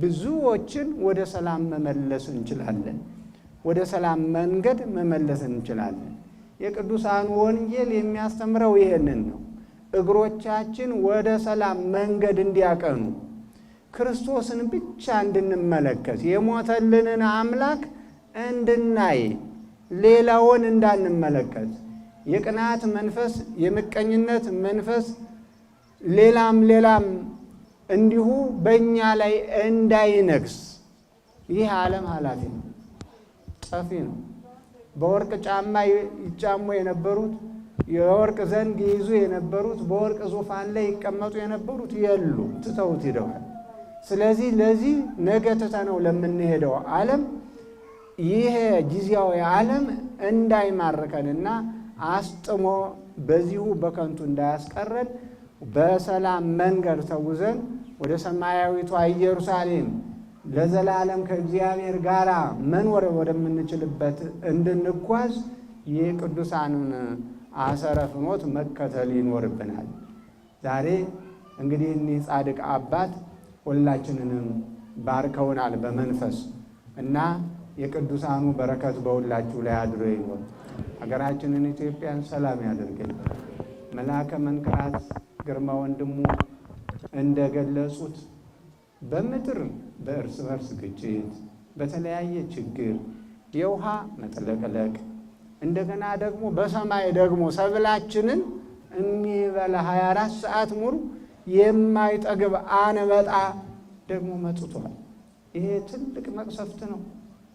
ብዙዎችን ወደ ሰላም መመለስ እንችላለን። ወደ ሰላም መንገድ መመለስ እንችላለን። የቅዱሳን ወንጌል የሚያስተምረው ይሄንን ነው። እግሮቻችን ወደ ሰላም መንገድ እንዲያቀኑ ክርስቶስን ብቻ እንድንመለከት የሞተልንን አምላክ እንድናይ ሌላውን እንዳንመለከት የቅናት መንፈስ፣ የምቀኝነት መንፈስ ሌላም እንዲሁ በእኛ ላይ እንዳይነግስ። ይህ ዓለም ኃላፊ ነው፣ ጠፊ ነው። በወርቅ ጫማ ይጫሙ የነበሩት የወርቅ ዘንግ ይይዙ የነበሩት በወርቅ ዙፋን ላይ ይቀመጡ የነበሩት የሉ፣ ትተውት ሂደዋል። ስለዚህ ለዚህ ነገ ትተነው ለምንሄደው ዓለም ይሄ ጊዜያዊ ዓለም እንዳይማርከንና አስጥሞ በዚሁ በከንቱ እንዳያስቀረን በሰላም መንገድ ተጉዘን ወደ ሰማያዊቷ ኢየሩሳሌም ለዘላለም ከእግዚአብሔር ጋር መኖር ወደምንችልበት እንድንጓዝ የቅዱሳኑን አሰረ ፍኖት መከተል ይኖርብናል። ዛሬ እንግዲህ እኒህ ጻድቅ አባት ሁላችንንም ባርከውናል በመንፈስ እና የቅዱሳኑ በረከት በሁላችሁ ላይ አድሮ ይኖር። ሀገራችንን ኢትዮጵያን ሰላም ያደርግልን። መልአከ መንክራት ግርማ ወንድሙ እንደገለጹት በምድር በእርስ በርስ ግጭት፣ በተለያየ ችግር፣ የውሃ መጥለቅለቅ እንደገና ደግሞ በሰማይ ደግሞ ሰብላችንን የሚበላ 24 ሰዓት ሙሉ የማይጠግብ አንበጣ ደግሞ መጥቷል። ይሄ ትልቅ መቅሰፍት ነው።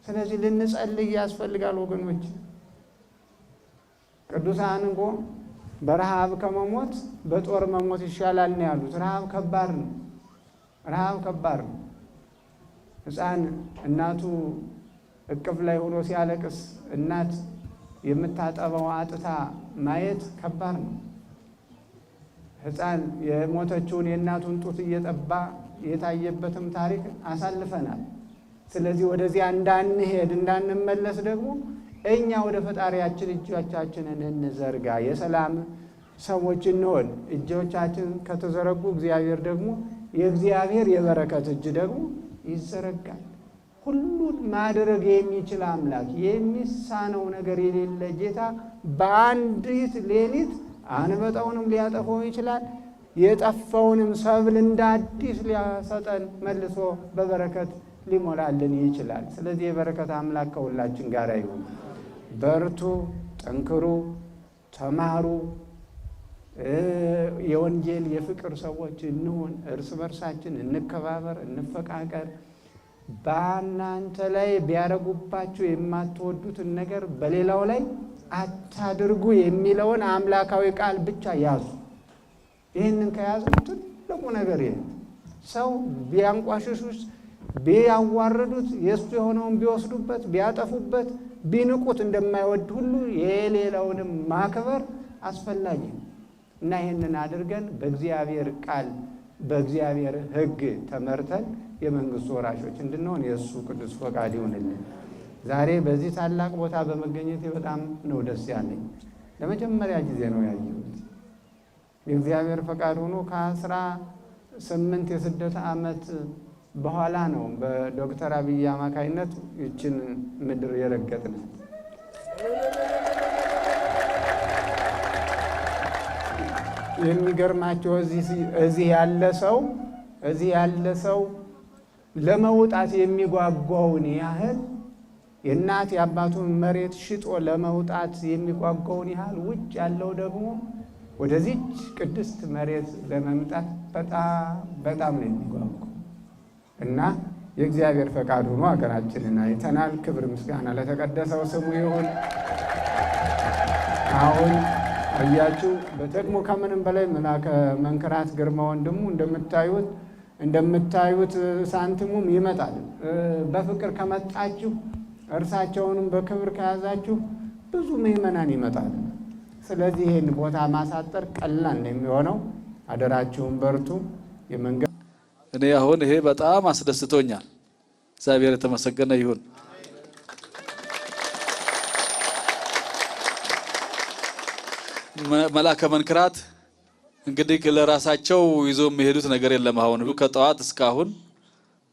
ስለዚህ ልንጸልይ ያስፈልጋል ወገኖች። ቅዱሳን እኮ በረሃብ ከመሞት በጦር መሞት ይሻላል ነው ያሉት። ረሃብ ከባድ ነው። ረሃብ ከባድ ነው። ሕፃን እናቱ እቅፍ ላይ ሆኖ ሲያለቅስ እናት የምታጠበው አጥታ ማየት ከባድ ነው። ሕፃን የሞተችውን የእናቱን ጡት እየጠባ የታየበትም ታሪክ አሳልፈናል። ስለዚህ ወደዚያ እንዳንሄድ እንዳንመለስ ደግሞ እኛ ወደ ፈጣሪያችን እጆቻችንን እንዘርጋ፣ የሰላም ሰዎች እንሆን። እጆቻችን ከተዘረጉ እግዚአብሔር ደግሞ የእግዚአብሔር የበረከት እጅ ደግሞ ይዘረጋል። ሁሉን ማድረግ የሚችል አምላክ፣ የሚሳነው ነገር የሌለ ጌታ በአንዲት ሌሊት አንበጣውንም ሊያጠፋው ይችላል። የጠፋውንም ሰብል እንደ አዲስ ሊያሰጠን መልሶ በበረከት ሊሞላልን ይችላል። ስለዚህ የበረከት አምላክ ከሁላችን ጋር ይሁን። በርቱ፣ ጠንክሩ፣ ተማሩ። የወንጌል የፍቅር ሰዎች እንሁን። እርስ በርሳችን እንከባበር፣ እንፈቃቀር። በእናንተ ላይ ቢያረጉባችሁ የማትወዱትን ነገር በሌላው ላይ አታድርጉ የሚለውን አምላካዊ ቃል ብቻ ያዙ። ይህንን ከያዙ ትልቁ ነገር ይሄ። ሰው ቢያንቋሽሹት፣ ቢያዋርዱት፣ የእሱ የሆነውን ቢወስዱበት፣ ቢያጠፉበት፣ ቢንቁት እንደማይወድ ሁሉ የሌላውንም ማክበር አስፈላጊ ነው እና ይህንን አድርገን በእግዚአብሔር ቃል በእግዚአብሔር ሕግ ተመርተን የመንግስቱ ወራሾች እንድንሆን የእሱ ቅዱስ ፈቃድ ይሁንልን። ዛሬ በዚህ ታላቅ ቦታ በመገኘቴ በጣም ነው ደስ ያለኝ። ለመጀመሪያ ጊዜ ነው ያየሁት። የእግዚአብሔር ፈቃድ ሆኖ ከ18 የስደት ዓመት በኋላ ነው በዶክተር አብይ አማካይነት ይችን ምድር የረገጥናት። የሚገርማቸው እዚህ ያለ ሰው ለመውጣት የሚጓጓውን ያህል የእናት የአባቱን መሬት ሽጦ ለመውጣት የሚጓጓውን ያህል ውጭ ያለው ደግሞ ወደዚች ቅድስት መሬት ለመምጣት በጣም ነው የሚጓጓው እና የእግዚአብሔር ፈቃድ ሆኖ ሀገራችንን አይተናል። ክብር ምስጋና ለተቀደሰው ስሙ ይሁን። አሁን እያችሁ በጥቅሙ ከምንም በላይ መላከ መንክራት ግርማ ወንድሙ እንደምታዩት ሳንቲሙም ይመጣል። በፍቅር ከመጣችሁ እርሳቸውንም በክብር ከያዛችሁ ብዙ ምዕመናን ይመጣል። ስለዚህ ይህን ቦታ ማሳጠር ቀላል ነው የሚሆነው። አደራችሁን በርቱ።
እኔ አሁን ይሄ በጣም አስደስቶኛል። እግዚአብሔር የተመሰገነ ይሁን። መላከ መንክራት እንግዲህ ለራሳቸው ይዞ የሚሄዱት ነገር የለም። አሁን ከጠዋት እስካሁን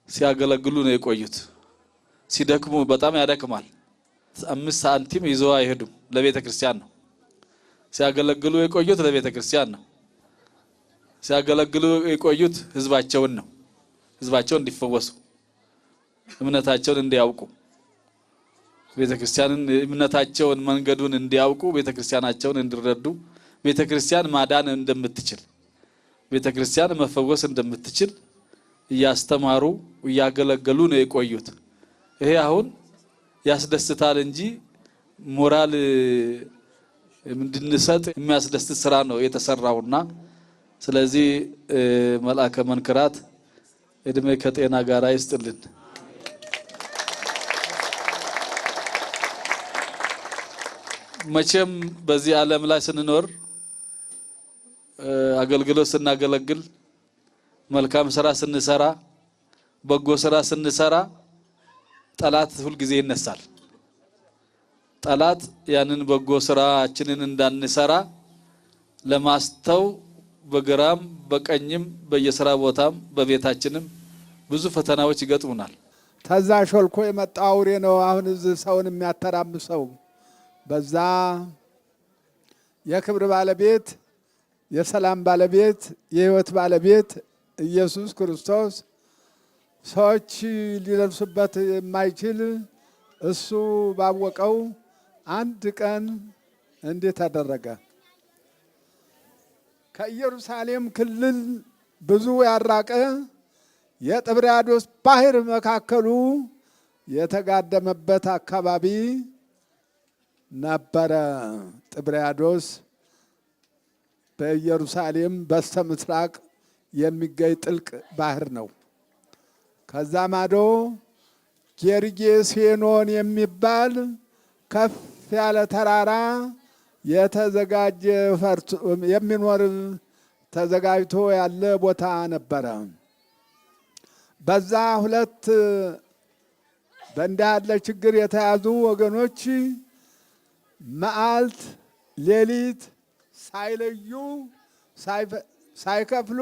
ሲያገለግሉ ነው የቆዩት። ሲደክሙ በጣም ያደክማል። 5 ሳንቲም ይዘው አይሄዱም። ለቤተ ክርስቲያን ነው ሲያገለግሉ የቆዩት፣ ለቤተ ክርስቲያን ነው ሲያገለግሉ የቆዩት። ህዝባቸውን ነው፣ ህዝባቸው እንዲፈወሱ፣ እምነታቸውን እንዲያውቁ፣ ቤተ ክርስቲያንን እምነታቸውን መንገዱን እንዲያውቁ፣ ቤተ ክርስቲያናቸውን እንዲረዱ፣ ቤተ ክርስቲያን ማዳን እንደምትችል፣ ቤተ ክርስቲያን መፈወስ እንደምትችል እያስተማሩ እያገለገሉ ነው የቆዩት። ይሄ አሁን ያስደስታል እንጂ ሞራል እንድንሰጥ የሚያስደስት ስራ ነው የተሰራውና ስለዚህ መላከ መንክራት እድሜ ከጤና ጋር ይስጥልን። መቼም በዚህ ዓለም ላይ ስንኖር አገልግሎት ስናገለግል፣ መልካም ስራ ስንሰራ፣ በጎ ስራ ስንሰራ ጠላት ሁሉ ጊዜ ይነሳል። ጠላት ያንን በጎ ስራችንን እንዳንሰራ ለማስተው በግራም በቀኝም በየስራ ቦታም በቤታችንም ብዙ ፈተናዎች ይገጥሙናል።
ተዛ ሾልኮ የመጣ አውሬ ነው አሁን እዚህ ሰውን የሚያተራምሰው። በዛ የክብር ባለቤት የሰላም ባለቤት የሕይወት ባለቤት ኢየሱስ ክርስቶስ ሰዎች ሊደርሱበት የማይችል እሱ ባወቀው አንድ ቀን እንዴት አደረገ? ከኢየሩሳሌም ክልል ብዙ ያራቀ የጥብርያዶስ ባህር መካከሉ የተጋደመበት አካባቢ ነበረ። ጥብርያዶስ በኢየሩሳሌም በስተ ምስራቅ የሚገኝ ጥልቅ ባህር ነው። ከዛ ማዶ ጌርጌሴኖን የሚባል ከፍ ያለ ተራራ የተዘጋጀ የሚኖር ተዘጋጅቶ ያለ ቦታ ነበረ። በዛ ሁለት በእንዲህ ያለ ችግር የተያዙ ወገኖች መዓልት ሌሊት ሳይለዩ ሳይከፍሉ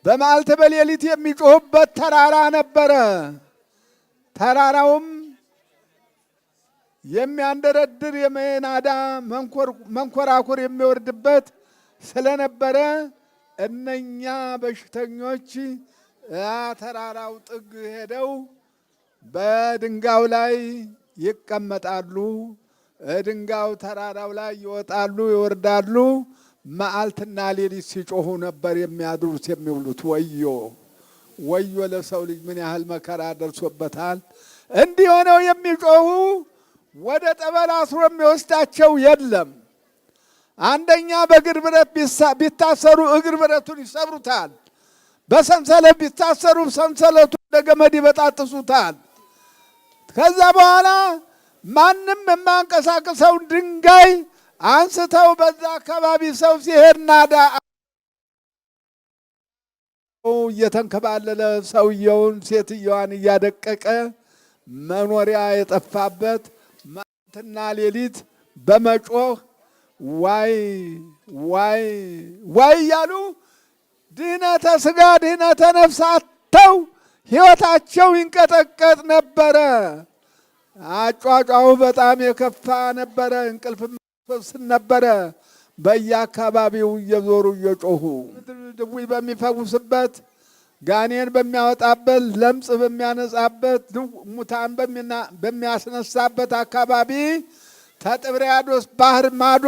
በመዓልት በሌሊት የሚጮሁበት ተራራ ነበረ። ተራራውም የሚያንደረድር የመናዳ መንኮራኩር የሚወርድበት ስለነበረ እነኛ በሽተኞች ተራራው ጥግ ሄደው በድንጋዩ ላይ ይቀመጣሉ። ድንጋዩ ተራራው ላይ ይወጣሉ ይወርዳሉ። መዓልትና ሌሊት ሲጮሁ ነበር የሚያድሩት የሚውሉት። ወዮ ወዮ ለሰው ልጅ ምን ያህል መከራ ደርሶበታል። እንዲህ ሆነው የሚጮሁ ወደ ጠበል አስሮ የሚወስዳቸው የለም። አንደኛ በእግር ብረት ቢታሰሩ እግር ብረቱን ይሰብሩታል። በሰንሰለት ቢታሰሩ ሰንሰለቱን እንደ ገመድ ይበጣጥሱታል። ከዛ በኋላ ማንም የማንቀሳቀሰውን ድንጋይ አንስተው በዛ አካባቢ ሰው ሲሄድ ናዳ እየተንከባለለ ሰውየውን ሴትየዋን እያደቀቀ መኖሪያ የጠፋበት መዓልትና ሌሊት በመጮህ ዋይ ዋይ ዋይ እያሉ ድህነተ ሥጋ ድህነተ ነፍስ አጥተው ሕይወታቸው ይንቀጠቀጥ ነበረ። አጯጯሁ በጣም የከፋ ነበረ። እንቅልፍ መስወስን ነበረ። በየአካባቢው እየዞሩ እየጮሁ ድውይ በሚፈውስበት፣ ጋኔን በሚያወጣበት፣ ለምጽ በሚያነጻበት፣ ሙታን በሚያስነሳበት አካባቢ ከጥብርያዶስ ባህር ማዶ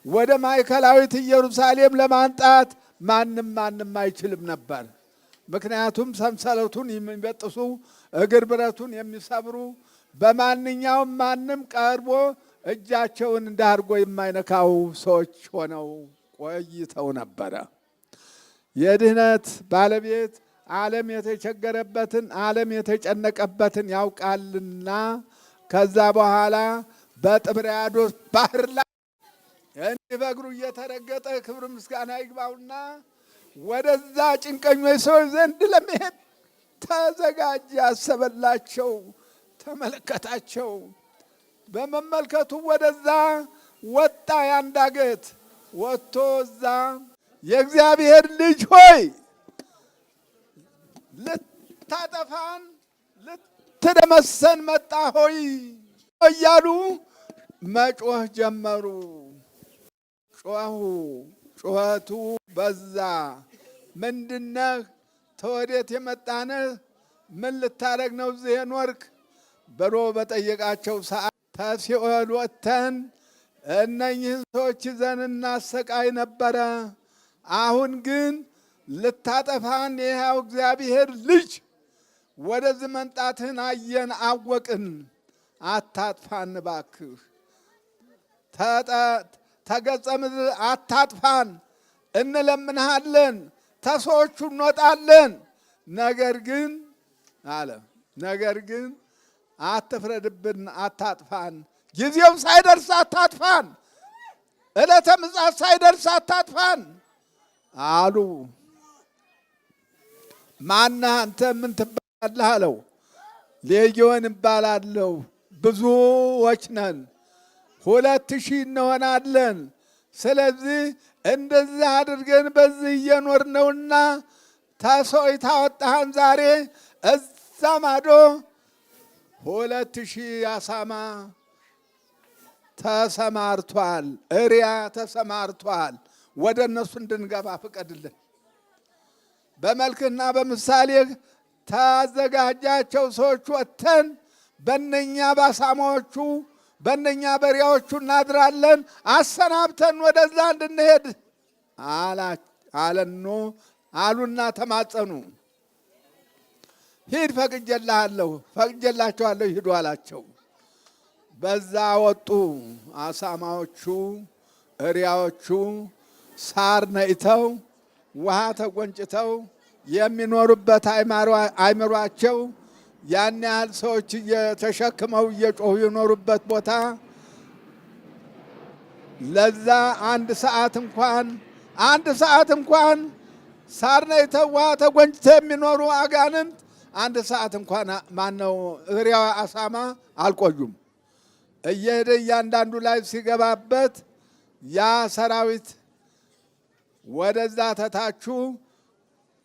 ወደ ማዕከላዊት ኢየሩሳሌም ለማንጣት ማንም አይችልም ነበር። ምክንያቱም ሰንሰለቱን የሚበጥሱ እግር ብረቱን የሚሰብሩ በማንኛውም ማንም ቀርቦ እጃቸውን እንዳርጎ የማይነካው ሰዎች ሆነው ቆይተው ነበረ። የድህነት ባለቤት ዓለም የተቸገረበትን ዓለም የተጨነቀበትን ያውቃልና ከዛ በኋላ በጥብርያዶስ ባህር ላይ እንዲህ በእግሩ እየተረገጠ ክብር ምስጋና ይግባውና ወደዛ ጭንቀኞች ሰዎች ዘንድ ለመሄድ ተዘጋጀ። ያሰበላቸው ተመለከታቸው። በመመልከቱ ወደዛ ወጣ። ያንዳገት ወጥቶ እዛ የእግዚአብሔር ልጅ ሆይ ልታጠፋን ልትደመሰን መጣ ሆይ እያሉ መጮህ ጀመሩ። ጮሁ። ጩኸቱ በዛ። ምንድነህ? ተወዴት የመጣነህ? ምን ልታረግ ነው እዚህ የኖርክ ብሎ በጠየቃቸው ሰዓት ከሲኦል ወጥተን እነኝህን ሰዎች ይዘን እናሰቃይ ነበረ። አሁን ግን ልታጠፋን የሕያው እግዚአብሔር ልጅ ወደዚህ መምጣትህን አየን አወቅን። አታጥፋን እባክህ፣ ተገጸ ምድር አታጥፋን፣ እንለምንሃለን፣ ተሰዎቹ እንወጣለን። ነገር ግን አትፍረድብን፣ አታጥፋን፣ ጊዜው ሳይደርስ አታጥፋን፣ ዕለተ ምጽአት ሳይደርስ አታጥፋን አሉ። ማነህ አንተ? ምን ትባላለህ አለው። ሌጊዮን እባላለሁ፣ ብዙዎች ነን፣ 2000 እንሆናለን። ስለዚህ እንደዚህ አድርገን በዚህ እየኖርነውና ታሶይ ታወጣህን ዛሬ እዛ ማዶ 2000 አሳማ ተሰማርቷል፣ እሪያ ተሰማርቷል። ወደ እነሱ እንድንገባ ፍቀድልን። በመልክና በምሳሌ ታዘጋጃቸው ሰዎች ወጥተን በእነኛ ባሳማዎቹ በእነኛ በሪያዎቹ እናድራለን። አሰናብተን ወደዛ እንድንሄድ አለኖ አሉና ተማጸኑ። ሂድ ፈቅጄልሃለሁ፣ ፈቅጄላቸዋለሁ ሂዱ አላቸው። በዛ ወጡ አሳማዎቹ እሪያዎቹ ሳር ነይተው ውሃ ተጎንጭተው የሚኖሩበት አይምሯቸው ያን ያህል ሰዎች እየተሸክመው እየጮሁ የኖሩበት ቦታ ለዛ አንድ ሰዓት እንኳን ሳር ነይተው ውሃ ተጎንጭተው የሚኖሩ አጋንንት አንድ ሰዓት እንኳን ማነው እሪያው አሳማ አልቆዩም። እየሄደ እያንዳንዱ ላይ ሲገባበት ያ ሰራዊት ወደዛ ተታቹ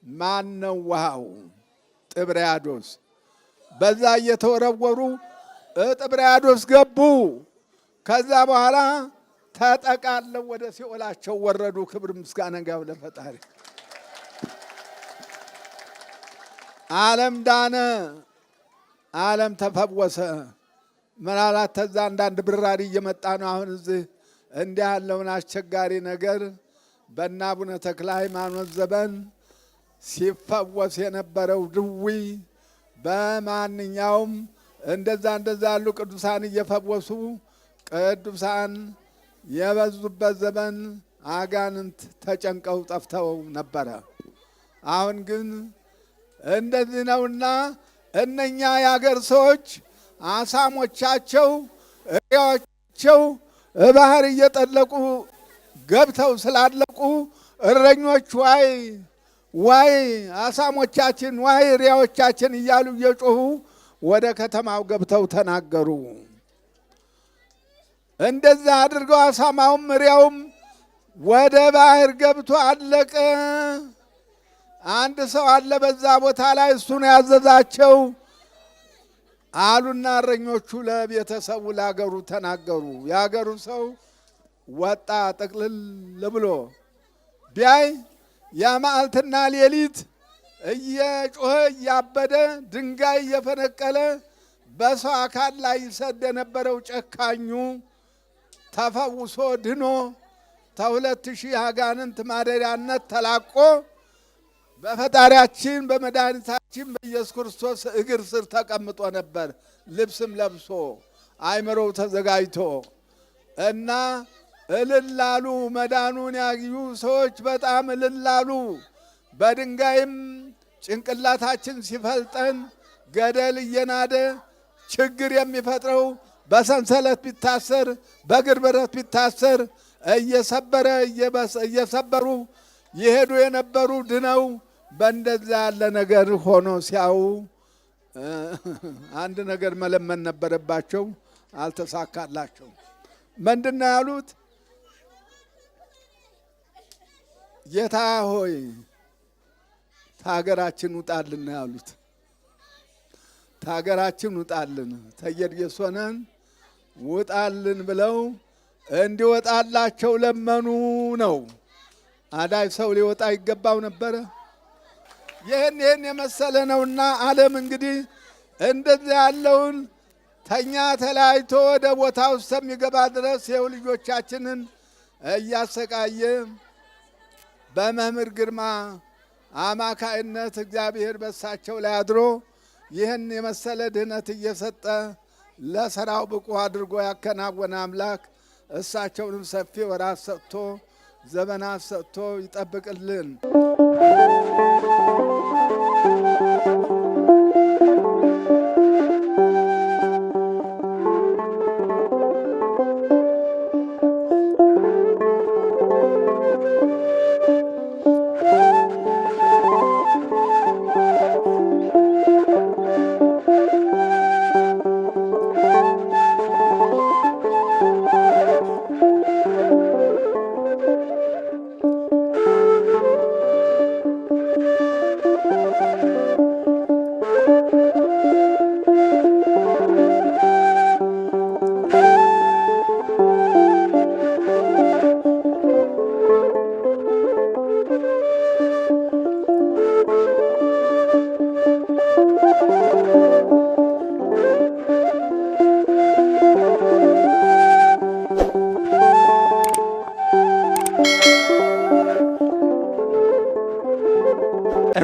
ማነው ውሃው ጥብርያዶስ በዛ እየተወረወሩ ጥብርያዶስ ገቡ። ከዛ በኋላ ተጠቃለው ወደ ሲኦላቸው ወረዱ። ክብር ምስጋና ይግባው ለፈጣሪ። ዓለም ዳነ፣ ዓለም ተፈወሰ። ምናልባት ተዛ አንዳንድ ብራሪ እየመጣ ነው። አሁን እዚህ እንዲህ ያለውን አስቸጋሪ ነገር በእነ አቡነ ተክለ ሃይማኖት ዘመን ሲፈወስ የነበረው ድዊ በማንኛውም እንደዛ ያሉ ቅዱሳን እየፈወሱ ቅዱሳን የበዙበት ዘመን አጋንንት ተጨንቀው ጠፍተው ነበረ። አሁን ግን እንደዚህ ነውና እነኛ የአገር ሰዎች አሳሞቻቸው እሪያዎቻቸው ባህር እየጠለቁ ገብተው ስላለቁ እረኞች ዋይ አሳሞቻችን ዋይ እሪያዎቻችን እያሉ እየጮሁ ወደ ከተማው ገብተው ተናገሩ። እንደዛ አድርገው አሳማውም እሪያውም ወደ ባህር ገብቶ አለቀ። አንድ ሰው አለ በዛ ቦታ ላይ እሱ ነው ያዘዛቸው አሉና እረኞቹ ለቤተሰቡ ለአገሩ ተናገሩ። የአገሩ ሰው ወጣ ጥቅልል ብሎ ቢያይ ያ መዓልትና ሌሊት እየጮኸ እያበደ ድንጋይ እየፈነቀለ በሰው አካል ላይ ይሰድ የነበረው ጨካኙ ተፈውሶ ድኖ ተ2000 አጋንንት ማደሪያነት ተላቆ በፈጣሪያችን በመድኃኒታችን በኢየሱስ ክርስቶስ እግር ስር ተቀምጦ ነበር። ልብስም ለብሶ አይምሮው ተዘጋጅቶ እና እልላሉ። መዳኑን ያዩ ሰዎች በጣም እልላሉ። በድንጋይም ጭንቅላታችን ሲፈልጠን ገደል እየናደ ችግር የሚፈጥረው በሰንሰለት ቢታሰር በእግር ብረት ቢታሰር እየሰበሩ ይሄዱ የነበሩ ድነው በእንደዛ ያለ ነገር ሆኖ ሲያዩ አንድ ነገር መለመን ነበረባቸው። አልተሳካላቸው። ምንድነው ያሉት? ጌታ ሆይ ታገራችን ውጣልን ነው ያሉት። ታገራችን ውጣልን ተየድየሶነን ውጣልን ብለው እንዲወጣላቸው ለመኑ ነው። አዳይ ሰው ሊወጣ ይገባው ነበረ። ይህን የመሰለ ነውና ዓለም እንግዲህ እንደዚህ ያለውን ተኛ ተለያይቶ ወደ ቦታው እስከሚገባ ድረስ ይኸው ልጆቻችንን እያሰቃየ በመምህር ግርማ አማካይነት እግዚአብሔር በሳቸው ላይ አድሮ ይህን የመሰለ ድህነት እየሰጠ ለሥራው ብቁ አድርጎ ያከናወነ አምላክ እሳቸውንም ሰፊ ወራት ሰጥቶ ዘመናት ሰጥቶ ይጠብቅልን።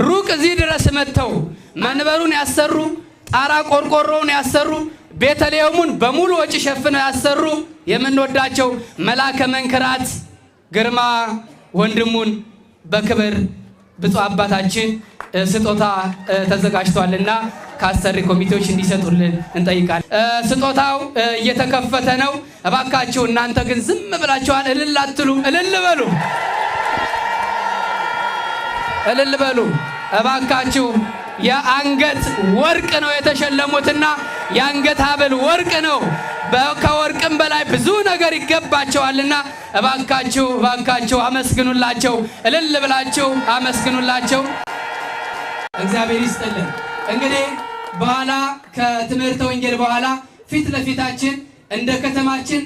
ሩቅ እዚህ ድረስ መጥተው መንበሩን ያሰሩ ጣራ ቆርቆሮውን ያሰሩ ቤተልሔሙን በሙሉ ወጪ ሸፍነው ያሰሩ የምንወዳቸው መልአከ መንክራት ግርማ ወንድሙን በክብር ብፁዕ አባታችን ስጦታ ተዘጋጅቷልና ከአሰሪ ኮሚቴዎች እንዲሰጡልን እንጠይቃለን። ስጦታው እየተከፈተ ነው። እባካችሁ እናንተ ግን ዝም ብላችኋል። እልል አትሉ። እልል በሉ፣ እልል በሉ እባካችሁ። የአንገት ወርቅ ነው የተሸለሙትና የአንገት ሐብል ወርቅ ነው። ከወርቅም በላይ ብዙ ነገር ይገባቸዋልና እባካችሁ እባካችሁ አመስግኑላቸው። እልል ብላችሁ አመስግኑላቸው። እግዚአብሔር ይስጥልን። እንግዲህ በኋላ ከትምህርተ ወንጌል በኋላ ፊት ለፊታችን እንደ ከተማችን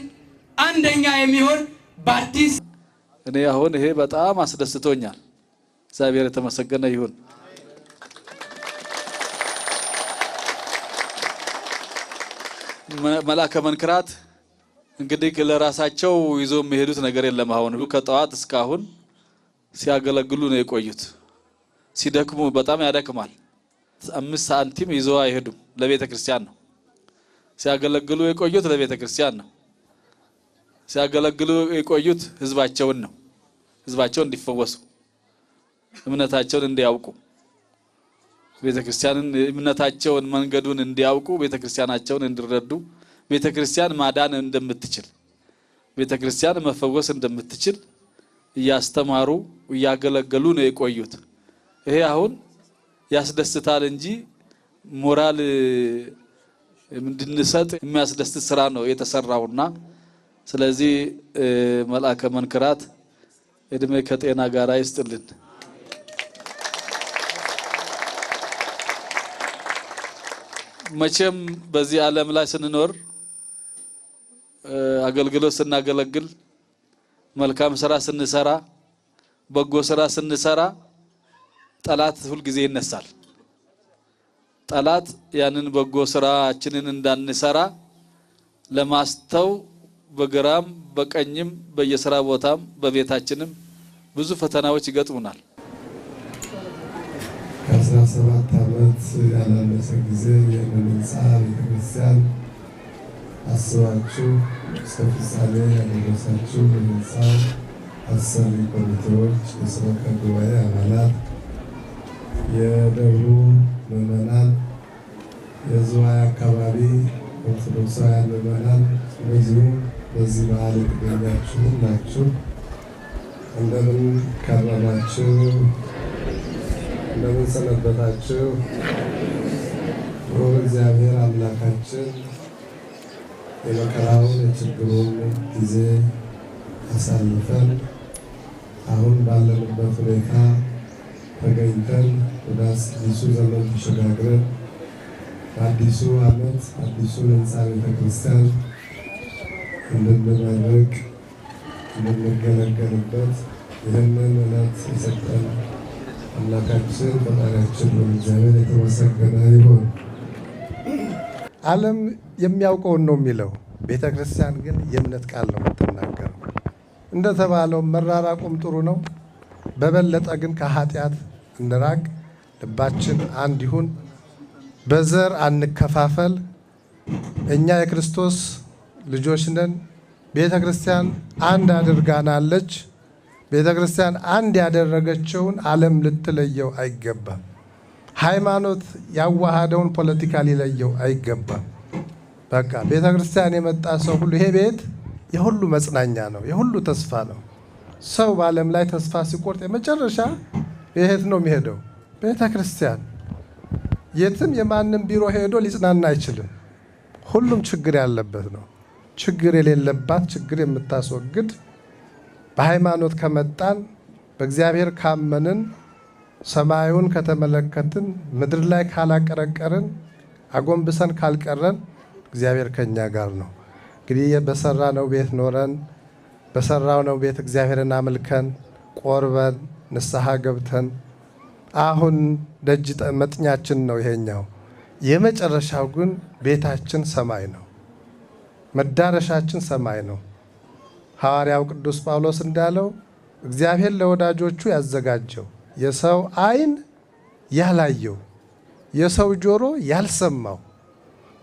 አንደኛ የሚሆን በአዲስ
እኔ አሁን ይሄ በጣም አስደስቶኛል። እግዚአብሔር የተመሰገነ ይሁን። መልአከ መንክራት እንግዲህ ለራሳቸው ይዞ የሚሄዱት ነገር የለም። አሁን ከጠዋት እስካሁን ሲያገለግሉ ነው የቆዩት። ሲደክሙ በጣም ያደክማል። 5 ሳንቲም ይዘው አይሄዱም። ለቤተ ክርስቲያን ነው ሲያገለግሉ የቆዩት፣ ለቤተ ክርስቲያን ነው ሲያገለግሉ የቆዩት። ህዝባቸውን ነው፣ ህዝባቸው እንዲፈወሱ፣ እምነታቸውን እንዲያውቁ፣ ቤተ ክርስቲያንን እምነታቸውን መንገዱን እንዲያውቁ፣ ቤተ ክርስቲያናቸውን እንዲረዱ፣ ቤተ ክርስቲያን ማዳን እንደምትችል፣ ቤተ ክርስቲያን መፈወስ እንደምትችል እያስተማሩ እያገለገሉ ነው የቆዩት። ይሄ አሁን ያስደስታል እንጂ ሞራል እንድንሰጥ የሚያስደስት ስራ ነው የተሰራውና ስለዚህ መልአከ መንክራት እድሜ ከጤና ጋር ይስጥልን። መቼም በዚህ ዓለም ላይ ስንኖር አገልግሎት ስናገለግል መልካም ስራ ስንሰራ በጎ ስራ ስንሰራ ጠላት ሁሉ ጊዜ ይነሳል። ጠላት ያንን በጎ ስራችንን እንዳንሰራ ለማስተው በግራም በቀኝም በየስራ ቦታም በቤታችንም ብዙ ፈተናዎች ይገጥሙናል።
ከ17 ዓመት ያላነሰ ጊዜ የህንፃ ቤተክርስቲያን አስባችሁ እስከ ፍጻሜ ያደረሳችሁ የህንፃው አሰሪ ኮሚቴዎች፣ የሰበካ ጉባኤ አባላት፣ የደብሩ ምዕመናን፣ የዝዋይ አካባቢ ኦርቶዶክሳውያን ምዕመናን፣ እንደዚሁም በዚህ በዓል የተገኛችሁ ናችሁ። እንደምን ከረማችሁ? እንደምን ሰነበታችሁ? እግዚአብሔር አምላካችን የመከራውን የችግሩን ጊዜ አሳልፈን አሁን ባለንበት ሁኔታ ተገኝተን ወደ አዲሱ ዘመን ተሸጋግረን በአዲሱ ዓመት አዲሱን ህንፃ ቤተክርስቲያን እንድንመርቅ እንድንገለገልበት ይህንን ዕለት የሰጠን አምላካችን ፈጣሪያችን እግዚአብሔር የተመሰገነ ይሁን። ዓለም የሚያውቀውን ነው የሚለው፣ ቤተ ክርስቲያን ግን የእምነት ቃል ነው የምትናገረው። እንደተባለው መራራቁም ጥሩ ነው። በበለጠ ግን ከኃጢአት እንራቅ፣ ልባችን አንድ ይሁን፣ በዘር አንከፋፈል። እኛ የክርስቶስ ልጆች ነን። ቤተ ክርስቲያን አንድ አድርጋናለች። ቤተ ክርስቲያን አንድ ያደረገችውን ዓለም ልትለየው አይገባም። ሃይማኖት ያዋሃደውን ፖለቲካ ሊለየው አይገባም። በቃ ቤተ ክርስቲያን የመጣ ሰው ሁሉ ይሄ ቤት የሁሉ መጽናኛ ነው፣ የሁሉ ተስፋ ነው። ሰው በዓለም ላይ ተስፋ ሲቆርጥ የመጨረሻ የት ነው የሚሄደው? ቤተ ክርስቲያን። የትም የማንም ቢሮ ሄዶ ሊጽናና አይችልም። ሁሉም ችግር ያለበት ነው። ችግር የሌለባት ችግር የምታስወግድ በሃይማኖት ከመጣን በእግዚአብሔር ካመንን ሰማዩን ከተመለከትን ምድር ላይ ካላቀረቀርን አጎንብሰን ካልቀረን እግዚአብሔር ከኛ ጋር ነው። እንግዲህ በሰራነው ቤት ኖረን በሰራነው ቤት እግዚአብሔርን አመልከን ቆርበን ንስሐ ገብተን አሁን ደጅ መጥኛችን ነው ይሄኛው። የመጨረሻው ግን ቤታችን ሰማይ ነው። መዳረሻችን ሰማይ ነው። ሐዋርያው ቅዱስ ጳውሎስ እንዳለው እግዚአብሔር ለወዳጆቹ ያዘጋጀው የሰው ዓይን ያላየው የሰው ጆሮ ያልሰማው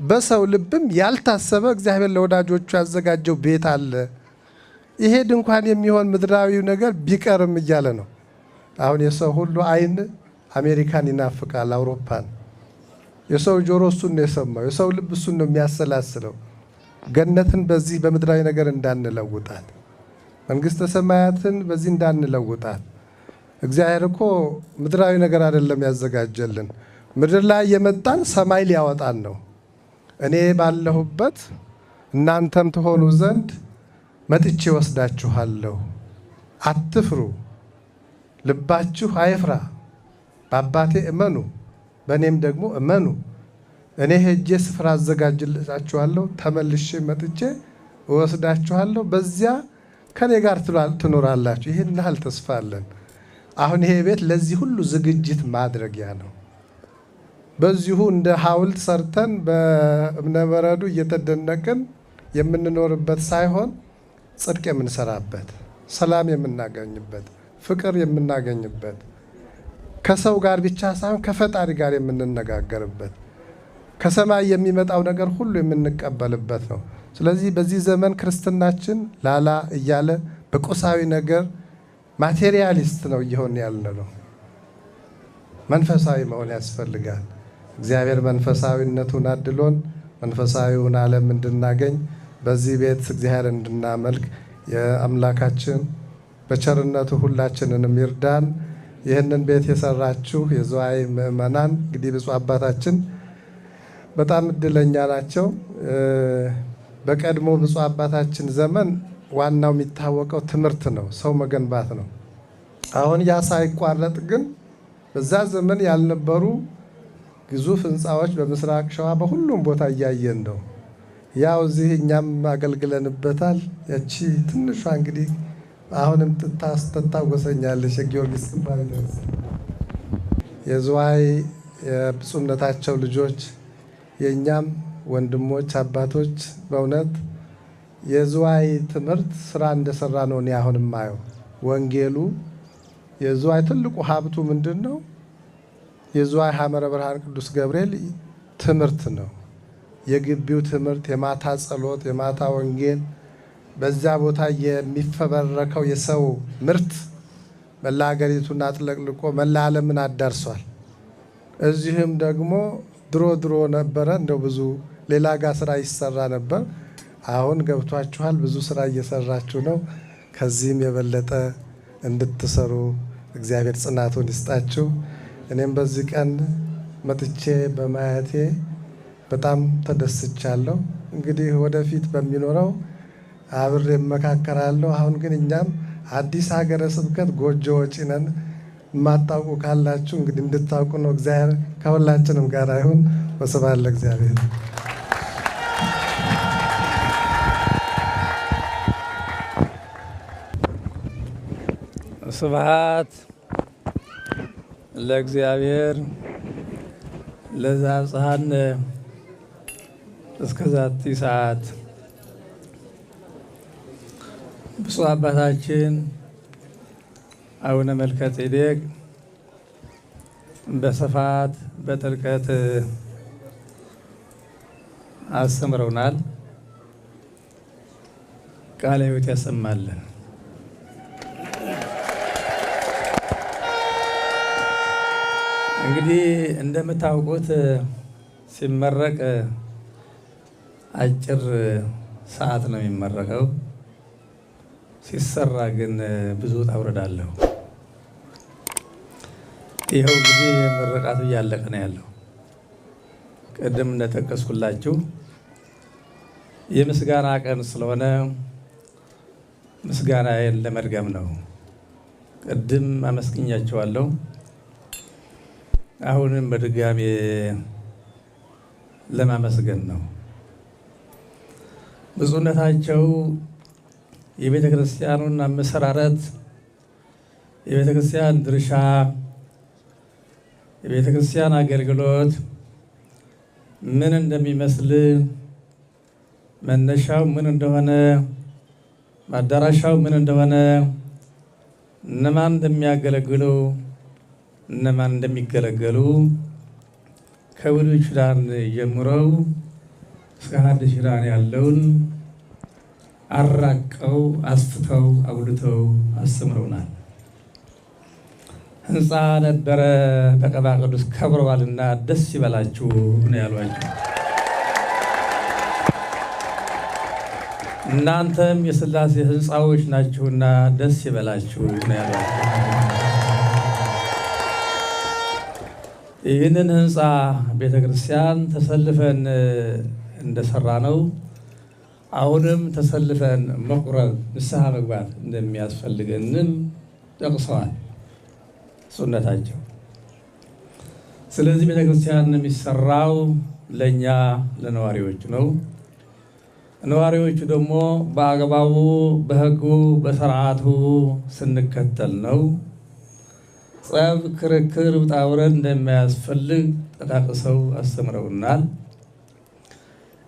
በሰው ልብም ያልታሰበ እግዚአብሔር ለወዳጆቹ ያዘጋጀው ቤት አለ። ይሄ ድንኳን የሚሆን ምድራዊው ነገር ቢቀርም እያለ ነው። አሁን የሰው ሁሉ ዓይን አሜሪካን ይናፍቃል፣ አውሮፓን። የሰው ጆሮ እሱን ነው የሰማው፣ የሰው ልብ እሱን ነው የሚያሰላስለው። ገነትን በዚህ በምድራዊ ነገር እንዳንለውጣት፣ መንግሥተ ሰማያትን በዚህ እንዳንለውጣት። እግዚአብሔር እኮ ምድራዊ ነገር አይደለም ያዘጋጀልን፣ ምድር ላይ የመጣን ሰማይ ሊያወጣን ነው። እኔ ባለሁበት እናንተም ትሆኑ ዘንድ መጥቼ ወስዳችኋለሁ። አትፍሩ፣ ልባችሁ አይፍራ፣ በአባቴ እመኑ፣ በእኔም ደግሞ እመኑ። እኔ ሄጄ ስፍራ አዘጋጅላችኋለሁ፣ ተመልሼ መጥቼ እወስዳችኋለሁ፣ በዚያ ከኔ ጋር ትኖራላችሁ። ይህን ያህል ተስፋ አለን። አሁን ይሄ ቤት ለዚህ ሁሉ ዝግጅት ማድረጊያ ነው። በዚሁ እንደ ሐውልት ሰርተን በእብነ በረዱ እየተደነቅን የምንኖርበት ሳይሆን ጽድቅ የምንሰራበት፣ ሰላም የምናገኝበት፣ ፍቅር የምናገኝበት፣ ከሰው ጋር ብቻ ሳይሆን ከፈጣሪ ጋር የምንነጋገርበት፣ ከሰማይ የሚመጣው ነገር ሁሉ የምንቀበልበት ነው። ስለዚህ በዚህ ዘመን ክርስትናችን ላላ እያለ በቁሳዊ ነገር ማቴሪያሊስት ነው እየሆን ያለ ነው። መንፈሳዊ መሆን ያስፈልጋል። እግዚአብሔር መንፈሳዊነቱን አድሎን መንፈሳዊውን ዓለም እንድናገኝ በዚህ ቤት እግዚአብሔር እንድናመልክ የአምላካችን በቸርነቱ ሁላችንንም ይርዳን። ይህንን ቤት የሰራችሁ የዝዋይ ምእመናን እንግዲህ ብፁዕ አባታችን በጣም እድለኛ ናቸው። በቀድሞ ብፁዕ አባታችን ዘመን ዋናው የሚታወቀው ትምህርት ነው፣ ሰው መገንባት ነው። አሁን ያ ሳይቋረጥ ግን በዛ ዘመን ያልነበሩ ግዙፍ ህንፃዎች በምስራቅ ሸዋ በሁሉም ቦታ እያየን ነው። ያው እዚህ እኛም አገልግለንበታል። ያቺ ትንሿ እንግዲህ አሁንም ትታወሰኛለች የጊዮርጊስ ግንባር የዝዋይ የብፁዕነታቸው ልጆች የእኛም ወንድሞች አባቶች በእውነት የዝዋይ ትምህርት ስራ እንደሰራ ነው። እኔ አሁን የማየው ወንጌሉ የዝዋይ ትልቁ ሀብቱ ምንድን ነው? የዝዋይ ሐመረ ብርሃን ቅዱስ ገብርኤል ትምህርት ነው። የግቢው ትምህርት፣ የማታ ጸሎት፣ የማታ ወንጌል፣ በዛ ቦታ የሚፈበረከው የሰው ምርት መላ ሀገሪቱን አጥለቅልቆ መላ ዓለምን አዳርሷል። እዚህም ደግሞ ድሮ ነበረ እንደው ብዙ ሌላ ጋር ስራ ይሰራ ነበር። አሁን ገብቷችኋል፣ ብዙ ስራ እየሰራችሁ ነው። ከዚህም የበለጠ እንድትሰሩ እግዚአብሔር ጽናቱን ይስጣችሁ። እኔም በዚህ ቀን መጥቼ በማየቴ በጣም ተደስቻለሁ። እንግዲህ ወደፊት በሚኖረው አብሬ እመካከራለሁ። አሁን ግን እኛም አዲስ ሀገረ ስብከት ጎጆ ወጪ ነን። የማታውቁ ካላችሁ እንግዲህ እንድታውቁ ነው። እግዚአብሔር ከሁላችንም ጋር ይሁን። ወስብሐት ለእግዚአብሔር።
ስብሐት ለእግዚአብሔር ለዘአብጽሐነ እስከ ዛቲ ሰዓት። ብፁዕ አባታችን አቡነ መልከ ጼዴቅ በስፋት በጥልቀት አስተምረውናል። ቃለ ሕይወት ያሰማልን። እንግዲህ እንደምታውቁት ሲመረቅ አጭር ሰዓት ነው የሚመረቀው። ሲሰራ ግን ብዙ ውጣ ውረድ አለው። ይኸው እንግዲህ ምርቃቱ እያለቀ ነው ያለው። ቅድም እንደጠቀስኩላችሁ የምስጋና ቀን ስለሆነ ምስጋናዬን ለመድገም ነው። ቅድም አመስግኛቸዋለሁ። አሁንም በድጋሜ ለማመስገን ነው። ብፁዕነታቸው የቤተ ክርስቲያኑን አመሰራረት፣ የቤተ ክርስቲያን ድርሻ፣ የቤተ ክርስቲያን አገልግሎት ምን እንደሚመስል፣ መነሻው ምን እንደሆነ፣ ማዳራሻው ምን እንደሆነ፣ እነማን እንደሚያገለግሉ፣ እነማን እንደሚገለገሉ ከብሉይ ኪዳን ጀምረው እስከ ሐዲስ ኪዳን ያለውን አራቀው አስፍተው አጉልተው አስተምረውናል። ህንፃ ነበረ በቅባ ቅዱስ ከብረዋልና ደስ ይበላችሁ ነው ያሏቸው። እናንተም የሥላሴ ህንፃዎች ናችሁና ደስ ይበላችሁ ነው ያሏቸው። ይህንን ህንፃ ቤተክርስቲያን ተሰልፈን እንደሰራ ነው አሁንም ተሰልፈን መቁረብ ንስሐ መግባት እንደሚያስፈልገንም ጠቅሰዋል ሱነታቸው። ስለዚህ ቤተክርስቲያን የሚሰራው ለእኛ ለነዋሪዎች ነው። ነዋሪዎቹ ደግሞ በአግባቡ በህጉ በስርዓቱ ስንከተል ነው። ጸብ፣ ክርክር፣ ውጣ ውረድ እንደማያስፈልግ ጠቃቅሰው አስተምረውናል።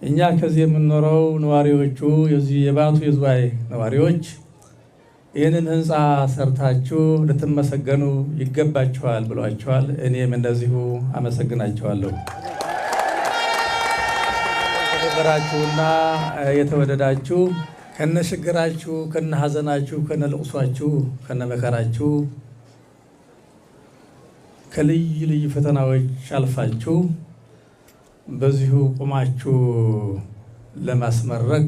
እኛ ከዚህ የምንኖረው ነዋሪዎቹ የዚህ የባቱ የዝዋይ ነዋሪዎች ይህንን ህንፃ ሰርታችሁ ልትመሰገኑ ይገባችኋል ብሏቸዋል። እኔም እንደዚሁ አመሰግናቸዋለሁ። የተከበራችሁና የተወደዳችሁ ከነ ችግራችሁ ከነ ሐዘናችሁ ከነ ልቅሷችሁ ከነ መከራችሁ ከልዩ ልዩ ፈተናዎች አልፋችሁ በዚሁ ቁማችሁ ለማስመረቅ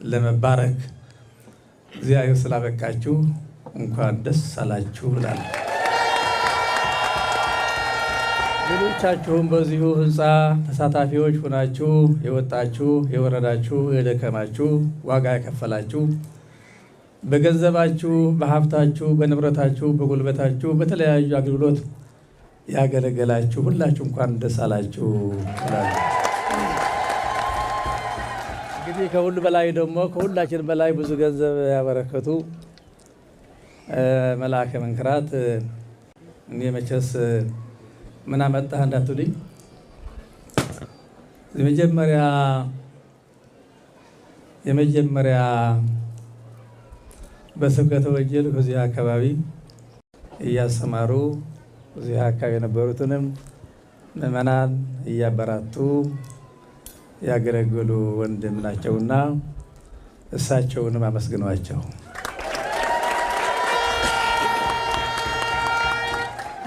ለመባረክ እግዚአብሔር ስላበቃችሁ እንኳን ደስ አላችሁ እላለሁ። ሌሎቻችሁም በዚሁ ህንፃ ተሳታፊዎች ሆናችሁ የወጣችሁ የወረዳችሁ የደከማችሁ ዋጋ የከፈላችሁ በገንዘባችሁ በሀብታችሁ በንብረታችሁ በጉልበታችሁ በተለያዩ አገልግሎት ያገለገላችሁ ሁላችሁ እንኳን ደስ አላችሁ እላለሁ። እንግዲህ ከሁሉ በላይ ደግሞ ከሁላችን በላይ ብዙ ገንዘብ ያበረከቱ መልአከ መንክራት እኔ መቼስ ምን አመጣህ እንዳትሉኝ የመጀመሪያ በስብከተ ወንጌል ከዚህ አካባቢ እያስተማሩ እዚህ አካባቢ የነበሩትንም ምዕመናን እያበራቱ ያገለገሉ ወንድም ናቸውና እሳቸውንም አመስግኗቸው።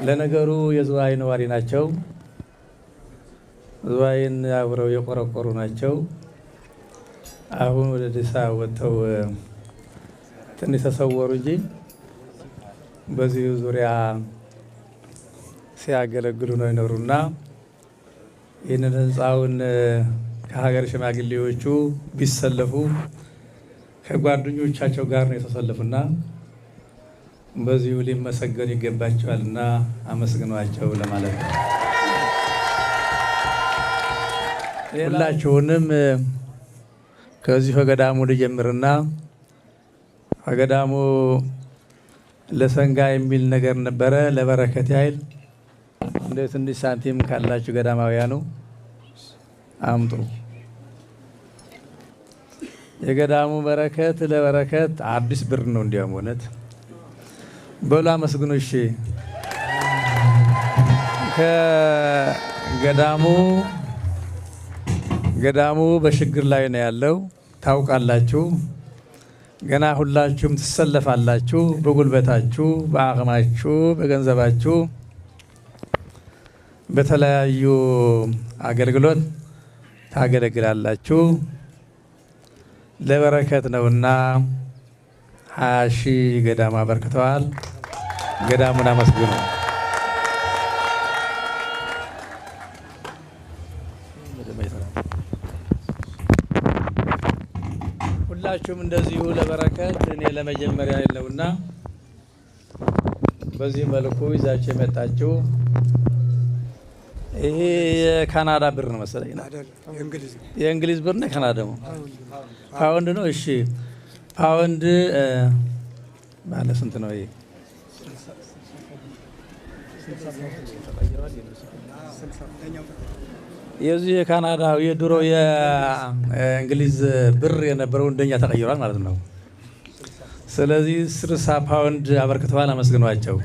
ለነገሩ የዝዋይ ነዋሪ ናቸው። ዝዋይን አብረው የቆረቆሩ ናቸው። አሁን ወደ አዲስ አበባ ወጥተው ትንሽ ተሰወሩ እንጂ በዚህ ዙሪያ ሲያገለግሉ ነው ይኖሩና ይህንን ህንፃውን ከሀገር ሽማግሌዎቹ ቢሰለፉ ከጓደኞቻቸው ጋር ነው የተሰለፉና በዚሁ ሊመሰገኑ ይገባቸዋልና አመስግኗቸው ለማለት ነው። ሁላችሁንም ከዚህ ከገዳሙ ልጀምርና ከገዳሙ ለሰንጋ የሚል ነገር ነበረ። ለበረከት ያህል እንደ ትንሽ ሳንቲም ካላችሁ ገዳማውያኑ አምጡ። የገዳሙ በረከት ለበረከት አዲስ ብር ነው። እንዲያውም እውነት በሉ አመስግኑ። እሺ ገዳሙ በችግር ላይ ነው ያለው ታውቃላችሁ። ገና ሁላችሁም ትሰለፋላችሁ። በጉልበታችሁ፣ በአቅማችሁ፣ በገንዘባችሁ በተለያዩ አገልግሎት ታገለግላላችሁ። ለበረከት ነውና 20 ሺህ ገዳም አበርክተዋል። ገዳሙን አመስግኑ። ሁላችሁም እንደዚሁ ለበረከት እኔ ለመጀመሪያ የለውና በዚህ መልኩ ይዛችሁ የመጣችሁ ይሄ የካናዳ ብር ነው መሰለኝ። የእንግሊዝ ብር ነው። ካናዳ ነው ፓውንድ ነው። እሺ ፓውንድ ባለ ስንት ነው? ይሄ የዚህ የካናዳ የድሮ የእንግሊዝ ብር የነበረው እንደኛ ተቀይሯል ማለት ነው። ስለዚህ 60 ፓውንድ አበርክተዋል። አመስግኗቸው።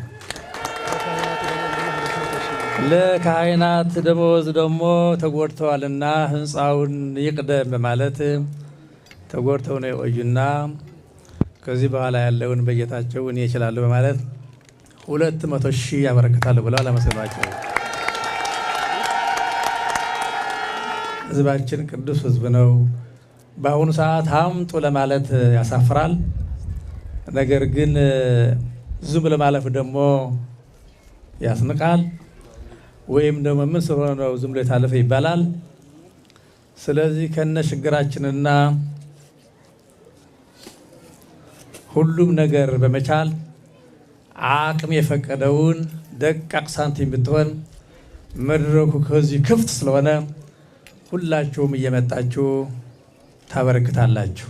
ለካህናት ደመወዝ ደግሞ ተጎድተዋልና ህንፃውን ይቅደም በማለት ተጎድተው ነው የቆዩና ከዚህ በኋላ ያለውን በጌታቸው እኔ እችላለሁ በማለት 200,000 ያበረክታሉ ብለው አላመሰሏቸው። ህዝባችን ቅዱስ ህዝብ ነው። በአሁኑ ሰዓት አምጡ ለማለት ያሳፍራል። ነገር ግን ዝም ለማለፍ ደግሞ ያስንቃል። ወይም ደግሞ ምን ስለሆነ ነው ዝም ብሎ የታለፈ ይባላል። ስለዚህ ከነ ችግራችንና ሁሉም ነገር በመቻል አቅም የፈቀደውን ደቃቅ ሳንቲም ብትሆን መድረኩ ከዚህ ክፍት ስለሆነ ሁላችሁም እየመጣችሁ ታበረክታላችሁ።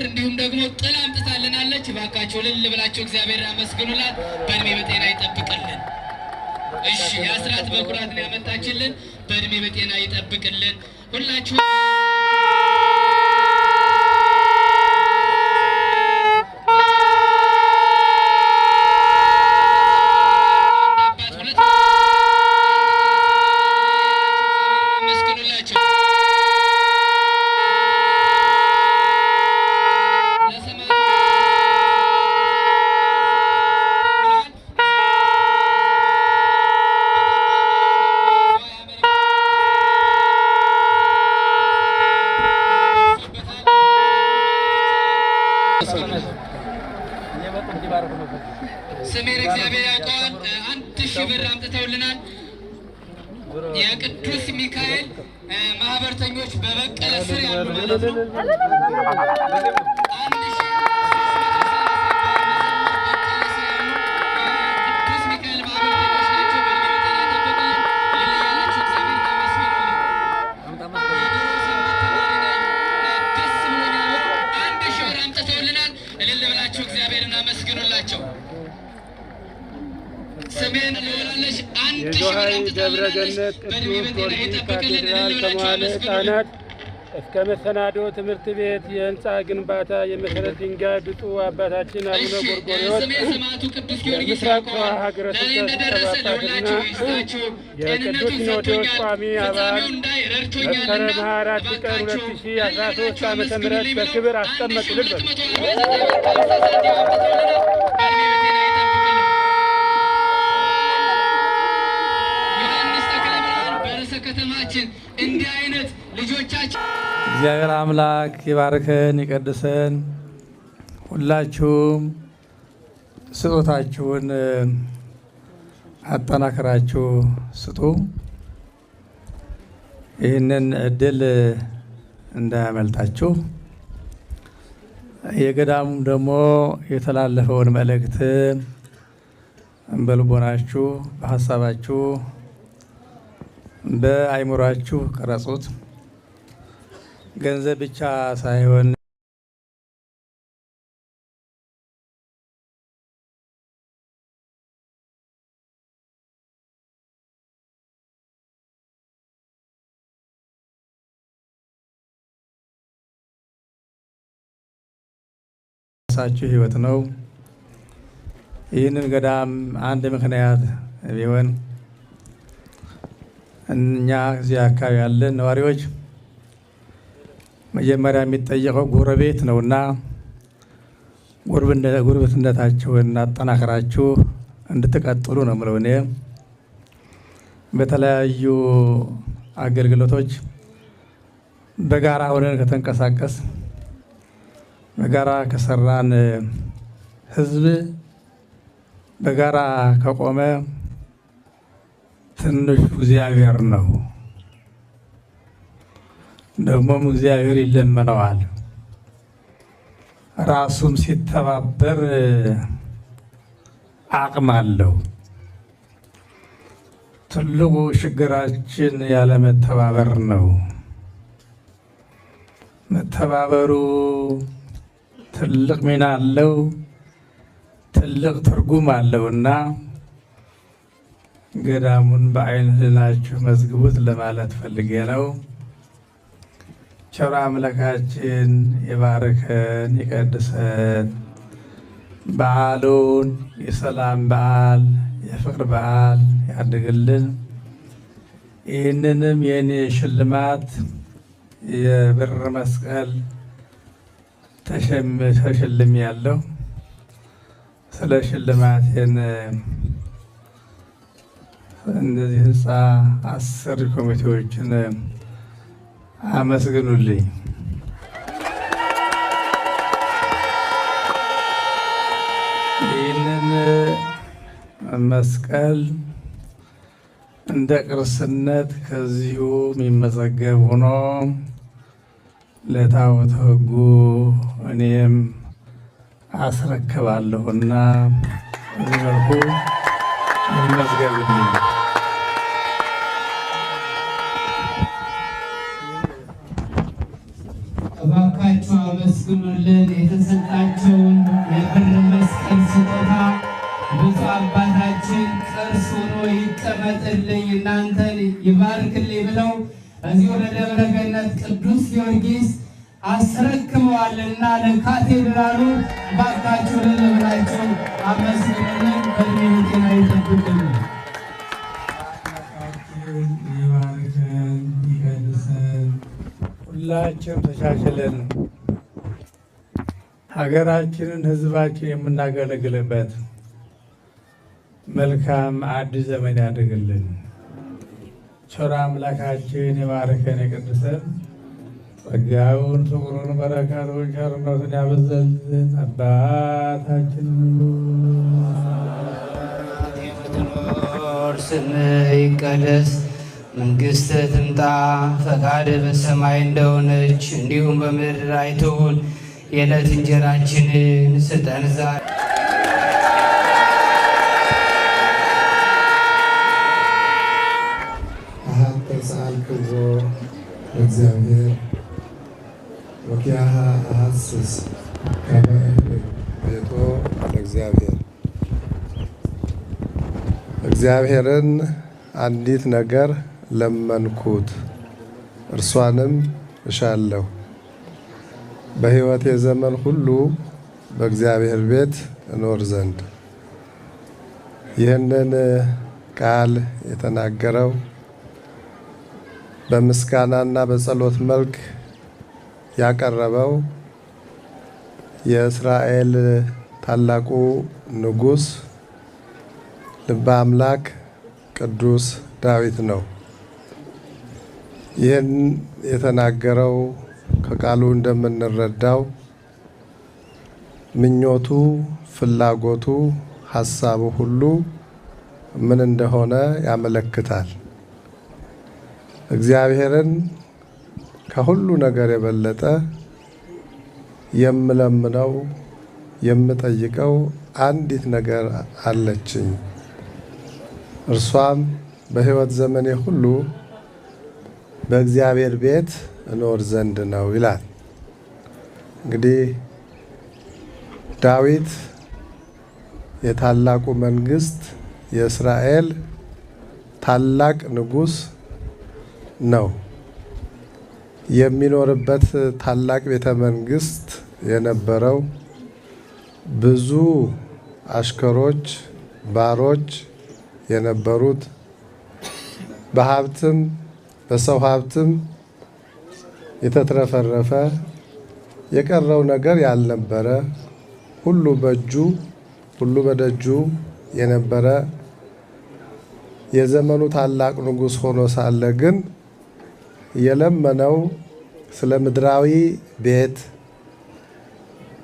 እንዲሁም ደግሞ ጥላ አምጥታልናለች። እባካችሁ እልል ብላችሁ እግዚአብሔር አመስግኑላት። በእድሜ በጤና ይጠብቅልን። እሺ የአስራት በኩራት ነው ያመጣችልን። በእድሜ በጤና ይጠብቅልን። ሁላችሁ ስሜን እግዚአብሔር ያውቀዋል። 1000 ብር አምጥተውልናል። የቅዱስ ሚካኤል ማህበርተኞች በበቀለ ስር ያሉ ማለት ነው። ስሜን ለወላለሽ 1000 ብር
ደብረ ገነት ቅዱስ ጊዮርጊስ ካቴድራል ከመዋዕለ ሕፃናት እስከ መሰናዶ ትምህርት ቤት የህንፃ ግንባታ የመሰረት ድንጋይ ብፁዕ አባታችን አቡነ ጎርጎርዮስ የምስራቅ ሸዋ ሀገረ ስብከት ጳጳስና የቅዱስ ሲኖዶስ ቋሚ አባል መስከረም 24 ቀን 2013 ዓ.ም በክብር አስቀመጡልን።
ከተማችን እንዲህ አይነት ልጆቻችን
እግዚአብሔር አምላክ ይባርከን ይቀድሰን። ሁላችሁም ስጦታችሁን አጠናክራችሁ ስጡ። ይህንን እድል እንዳያመልጣችሁ። የገዳሙም ደግሞ የተላለፈውን መልእክት በልቦናችሁ በሀሳባችሁ በአይምሯችሁ ቀረጹት። ገንዘብ ብቻ ሳይሆን ሳችሁ ህይወት ነው። ይህንን ገዳም አንድ ምክንያት ቢሆን እኛ እዚህ አካባቢ ያለን ነዋሪዎች መጀመሪያ የሚጠየቀው ጎረቤት ነውና ጉርብትነታችሁን አጠናክራችሁ እንድትቀጥሉ ነው የምለው። እኔ በተለያዩ አገልግሎቶች በጋራ ሆነን ከተንቀሳቀስ በጋራ ከሰራን ህዝብ በጋራ ከቆመ ትንሹ እግዚአብሔር ነው። ደግሞም እግዚአብሔር ይለመነዋል። ራሱም ሲተባበር አቅም አለው። ትልቁ ችግራችን ያለ መተባበር ነው። መተባበሩ ትልቅ ሚና አለው፣ ትልቅ ትርጉም አለውና ገዳሙን በዓይነ ሕሊናችሁ መዝግቡት ለማለት ፈልጌ ነው። ቸር አምላካችን ይባርከን ይቀድሰን። በዓሉን የሰላም በዓል የፍቅር በዓል ያድርግልን። ይህንንም የእኔ ሽልማት የብር መስቀል ተሸልሜ ያለው ስለ ሽልማቴን እነዚህ ህንፃ አሰሪ ኮሚቴዎችን አመስግኑልኝ። ይህንን መስቀል እንደ ቅርስነት ከዚሁ የሚመዘገብ ሆኖ ለታቦተ ሕጉ እኔም አስረክባለሁና በዚህ መልኩ ይመዝገብልኝ።
እባካችሁ አመስግኑልን። የተሰጣቸውን የብር መስቀል ስጦታ ብፁዕ አባታችን ቅርስ ሆኖ ይቀመጥልኝ፣ እናንተን ይባርክልኝ ብለው እዚህ ወደ ደብረ ገነት ቅዱስ ጊዮርጊስ አስረክበዋልና ለካቴድራሉ እባካችሁ ልብላችሁ አመስግኑልን። በእድሜ በጤና ይጠብቅልን።
ይባርከን ይቀድሰን። ሁላችን ተሻሽለን ሀገራችንን ሕዝባችን የምናገለግልበት መልካም አዲስ ዘመን ያድርግልን። ቸር አምላካችን ይባርከን ይቀድሰን። ጸጋውን ፍቅሩን በረከቱን ቸርነቱን ያበዛልን። አባታችን
የምትኖር ስምህ ይቀደስ፣ መንግሥትህ ትምጣ፣ ፈቃድህ በሰማይ እንደሆነች እንዲሁም በምድር ትሁን። የዕለት እንጀራችንን ስጠን ዛሬ።
አሐተ ሰአልክዎ ለእግዚአብሔር ወኪያሃ አሐስስ ከመ ቤቶ ለእግዚአብሔር። እግዚአብሔርን አንዲት ነገር ለመንኩት እርሷንም እሻለሁ፣ በሕይወቴ ዘመን ሁሉ በእግዚአብሔር ቤት እኖር ዘንድ። ይህንን ቃል የተናገረው በምስጋናና በጸሎት መልክ ያቀረበው የእስራኤል ታላቁ ንጉሥ ልበ አምላክ ቅዱስ ዳዊት ነው። ይህን የተናገረው ከቃሉ እንደምንረዳው ምኞቱ፣ ፍላጎቱ፣ ሐሳቡ ሁሉ ምን እንደሆነ ያመለክታል። እግዚአብሔርን ከሁሉ ነገር የበለጠ የምለምነው የምጠይቀው አንዲት ነገር አለችኝ፣ እርሷም በሕይወት ዘመኔ ሁሉ በእግዚአብሔር ቤት እኖር ዘንድ ነው ይላል። እንግዲህ ዳዊት የታላቁ መንግስት የእስራኤል ታላቅ ንጉሥ ነው። የሚኖርበት ታላቅ ቤተ መንግስት የነበረው ብዙ አሽከሮች፣ ባሮች የነበሩት በሀብትም በሰው ሀብትም የተትረፈረፈ የቀረው ነገር ያልነበረ ሁሉ በእጁ ሁሉ በደጁ የነበረ የዘመኑ ታላቅ ንጉሥ ሆኖ ሳለ ግን የለመነው ስለ ምድራዊ ቤት፣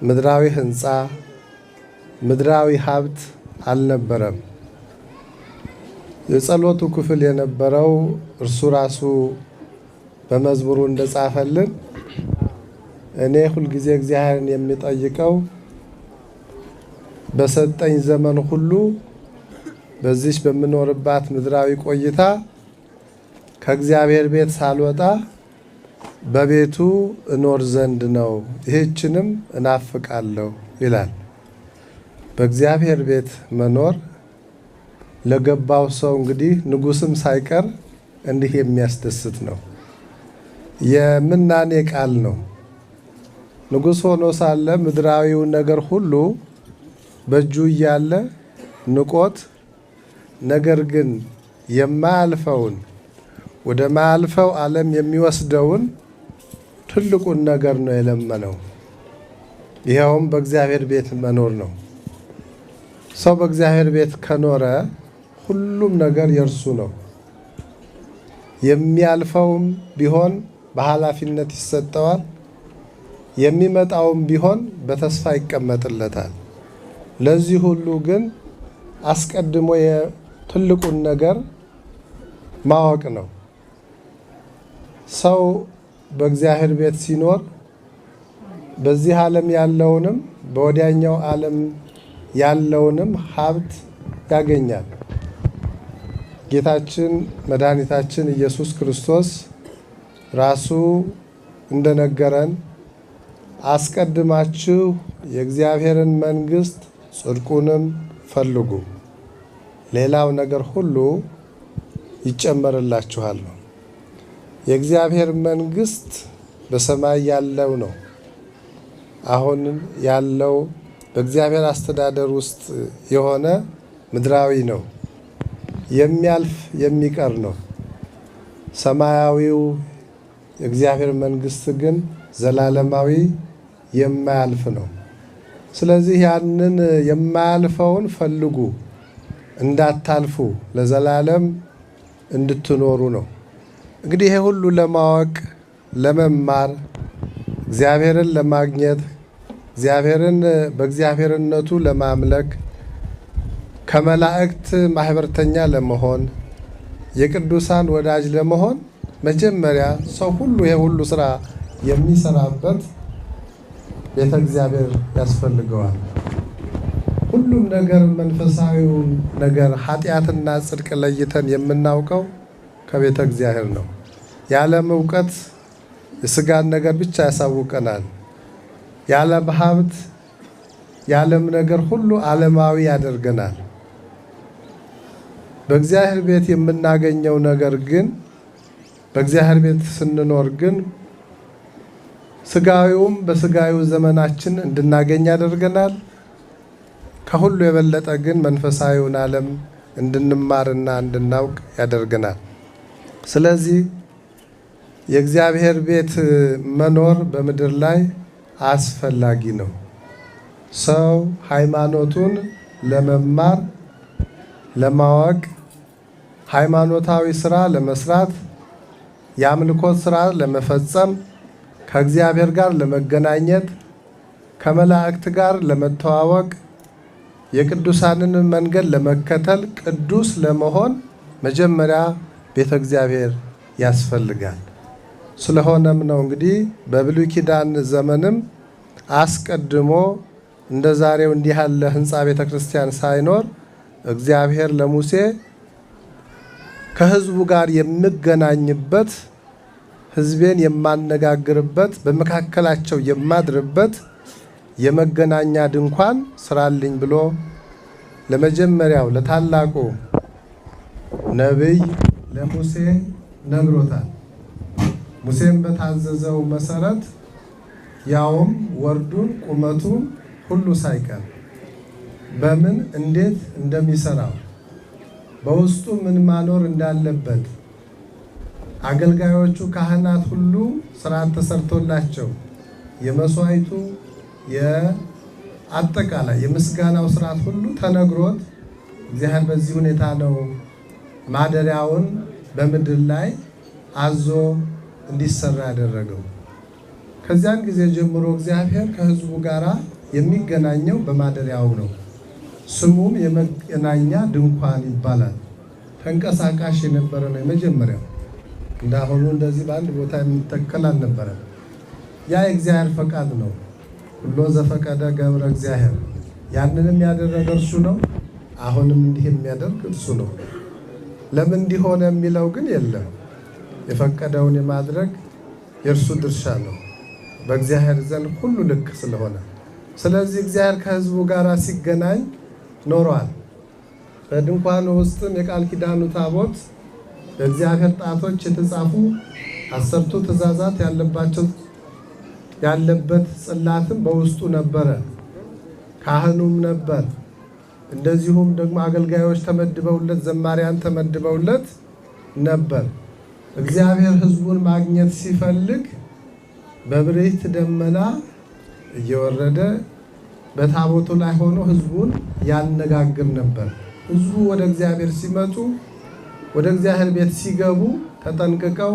ምድራዊ ሕንፃ፣ ምድራዊ ሀብት አልነበረም። የጸሎቱ ክፍል የነበረው እርሱ ራሱ በመዝሙሩ እንደጻፈልን እኔ ሁልጊዜ እግዚአብሔርን የሚጠይቀው በሰጠኝ ዘመን ሁሉ በዚች በምኖርባት ምድራዊ ቆይታ ከእግዚአብሔር ቤት ሳልወጣ በቤቱ እኖር ዘንድ ነው፣ ይህችንም እናፍቃለሁ ይላል። በእግዚአብሔር ቤት መኖር ለገባው ሰው እንግዲህ ንጉሥም ሳይቀር እንዲህ የሚያስደስት ነው። የምናኔ ቃል ነው። ንጉሥ ሆኖ ሳለ ምድራዊውን ነገር ሁሉ በእጁ እያለ ንቆት፣ ነገር ግን የማያልፈውን ወደ ማያልፈው ዓለም የሚወስደውን ትልቁን ነገር ነው የለመነው። ይኸውም በእግዚአብሔር ቤት መኖር ነው። ሰው በእግዚአብሔር ቤት ከኖረ ሁሉም ነገር የእርሱ ነው። የሚያልፈውም ቢሆን በኃላፊነት ይሰጠዋል፣ የሚመጣውም ቢሆን በተስፋ ይቀመጥለታል። ለዚህ ሁሉ ግን አስቀድሞ ትልቁን ነገር ማወቅ ነው። ሰው በእግዚአብሔር ቤት ሲኖር በዚህ ዓለም ያለውንም በወዲያኛው ዓለም ያለውንም ሀብት ያገኛል። ጌታችን መድኃኒታችን ኢየሱስ ክርስቶስ ራሱ እንደነገረን አስቀድማችሁ የእግዚአብሔርን መንግሥት ጽድቁንም ፈልጉ፣ ሌላው ነገር ሁሉ ይጨመርላችኋል ነው። የእግዚአብሔር መንግሥት በሰማይ ያለው ነው። አሁን ያለው በእግዚአብሔር አስተዳደር ውስጥ የሆነ ምድራዊ ነው። የሚያልፍ የሚቀር ነው። ሰማያዊው የእግዚአብሔር መንግሥት ግን ዘላለማዊ የማያልፍ ነው። ስለዚህ ያንን የማያልፈውን ፈልጉ፣ እንዳታልፉ ለዘላለም እንድትኖሩ ነው። እንግዲህ ይሄ ሁሉ ለማወቅ ለመማር፣ እግዚአብሔርን ለማግኘት፣ እግዚአብሔርን በእግዚአብሔርነቱ ለማምለክ፣ ከመላእክት ማህበርተኛ ለመሆን፣ የቅዱሳን ወዳጅ ለመሆን መጀመሪያ ሰው ሁሉ ይሄ ሁሉ ስራ የሚሰራበት ቤተ እግዚአብሔር ያስፈልገዋል። ሁሉም ነገር መንፈሳዊው ነገር ኃጢአትና ጽድቅ ለይተን የምናውቀው ከቤተ እግዚአብሔር ነው። የዓለም እውቀት የስጋን ነገር ብቻ ያሳውቀናል። የዓለም ሀብት፣ የዓለም ነገር ሁሉ ዓለማዊ ያደርገናል። በእግዚአብሔር ቤት የምናገኘው ነገር ግን በእግዚአብሔር ቤት ስንኖር ግን ስጋዊውም በስጋዊው ዘመናችን እንድናገኝ ያደርገናል። ከሁሉ የበለጠ ግን መንፈሳዊውን ዓለም እንድንማርና እንድናውቅ ያደርገናል። ስለዚህ የእግዚአብሔር ቤት መኖር በምድር ላይ አስፈላጊ ነው። ሰው ሃይማኖቱን ለመማር ለማወቅ፣ ሃይማኖታዊ ስራ ለመስራት፣ የአምልኮት ስራ ለመፈጸም፣ ከእግዚአብሔር ጋር ለመገናኘት፣ ከመላእክት ጋር ለመተዋወቅ፣ የቅዱሳንን መንገድ ለመከተል፣ ቅዱስ ለመሆን መጀመሪያ ቤተ እግዚአብሔር ያስፈልጋል። ስለሆነም ነው እንግዲህ በብሉይ ኪዳን ዘመንም አስቀድሞ እንደ ዛሬው እንዲህ ያለ ህንፃ ቤተ ክርስቲያን ሳይኖር እግዚአብሔር ለሙሴ ከህዝቡ ጋር የምገናኝበት፣ ህዝቤን የማነጋግርበት፣ በመካከላቸው የማድርበት የመገናኛ ድንኳን ስራልኝ ብሎ ለመጀመሪያው ለታላቁ ነቢይ ለሙሴ ነግሮታል። ሙሴም በታዘዘው መሰረት ያውም ወርዱን ቁመቱን ሁሉ ሳይቀር በምን እንዴት እንደሚሰራው በውስጡ ምን ማኖር እንዳለበት አገልጋዮቹ ካህናት ሁሉ ስርዓት ተሰርቶላቸው የመስዋዕቱ የአጠቃላይ የምስጋናው ስርዓት ሁሉ ተነግሮት እግዚአብሔር በዚህ ሁኔታ ነው ማደሪያውን በምድር ላይ አዞ እንዲሰራ ያደረገው። ከዚያን ጊዜ ጀምሮ እግዚአብሔር ከህዝቡ ጋር የሚገናኘው በማደሪያው ነው። ስሙም የመገናኛ ድንኳን ይባላል። ተንቀሳቃሽ የነበረ ነው የመጀመሪያው። እንዳሁኑ እንደዚህ በአንድ ቦታ የሚተከል አልነበረም። ያ የእግዚአብሔር ፈቃድ ነው። ሁሎ ዘፈቀደ ገብረ እግዚአብሔር። ያንንም ያደረገ እርሱ ነው። አሁንም እንዲህ የሚያደርግ እርሱ ነው። ለምን እንዲሆነ የሚለው ግን የለም። የፈቀደውን የማድረግ የእርሱ ድርሻ ነው በእግዚአብሔር ዘንድ ሁሉ ልክ ስለሆነ። ስለዚህ እግዚአብሔር ከሕዝቡ ጋር ሲገናኝ ኖሯል። በድንኳኑ ውስጥም የቃል ኪዳኑ ታቦት በእግዚአብሔር ጣቶች የተጻፉ 10ቱ ትእዛዛት ያለበት ጽላትም በውስጡ ነበረ። ካህኑም ነበር። እንደዚሁም ደግሞ አገልጋዮች ተመድበውለት፣ ዘማሪያን ተመድበውለት ነበር። እግዚአብሔር ሕዝቡን ማግኘት ሲፈልግ በብሬት ደመና እየወረደ በታቦቱ ላይ ሆኖ ሕዝቡን ያነጋግር ነበር። ሕዝቡ ወደ እግዚአብሔር ሲመጡ፣ ወደ እግዚአብሔር ቤት ሲገቡ ተጠንቅቀው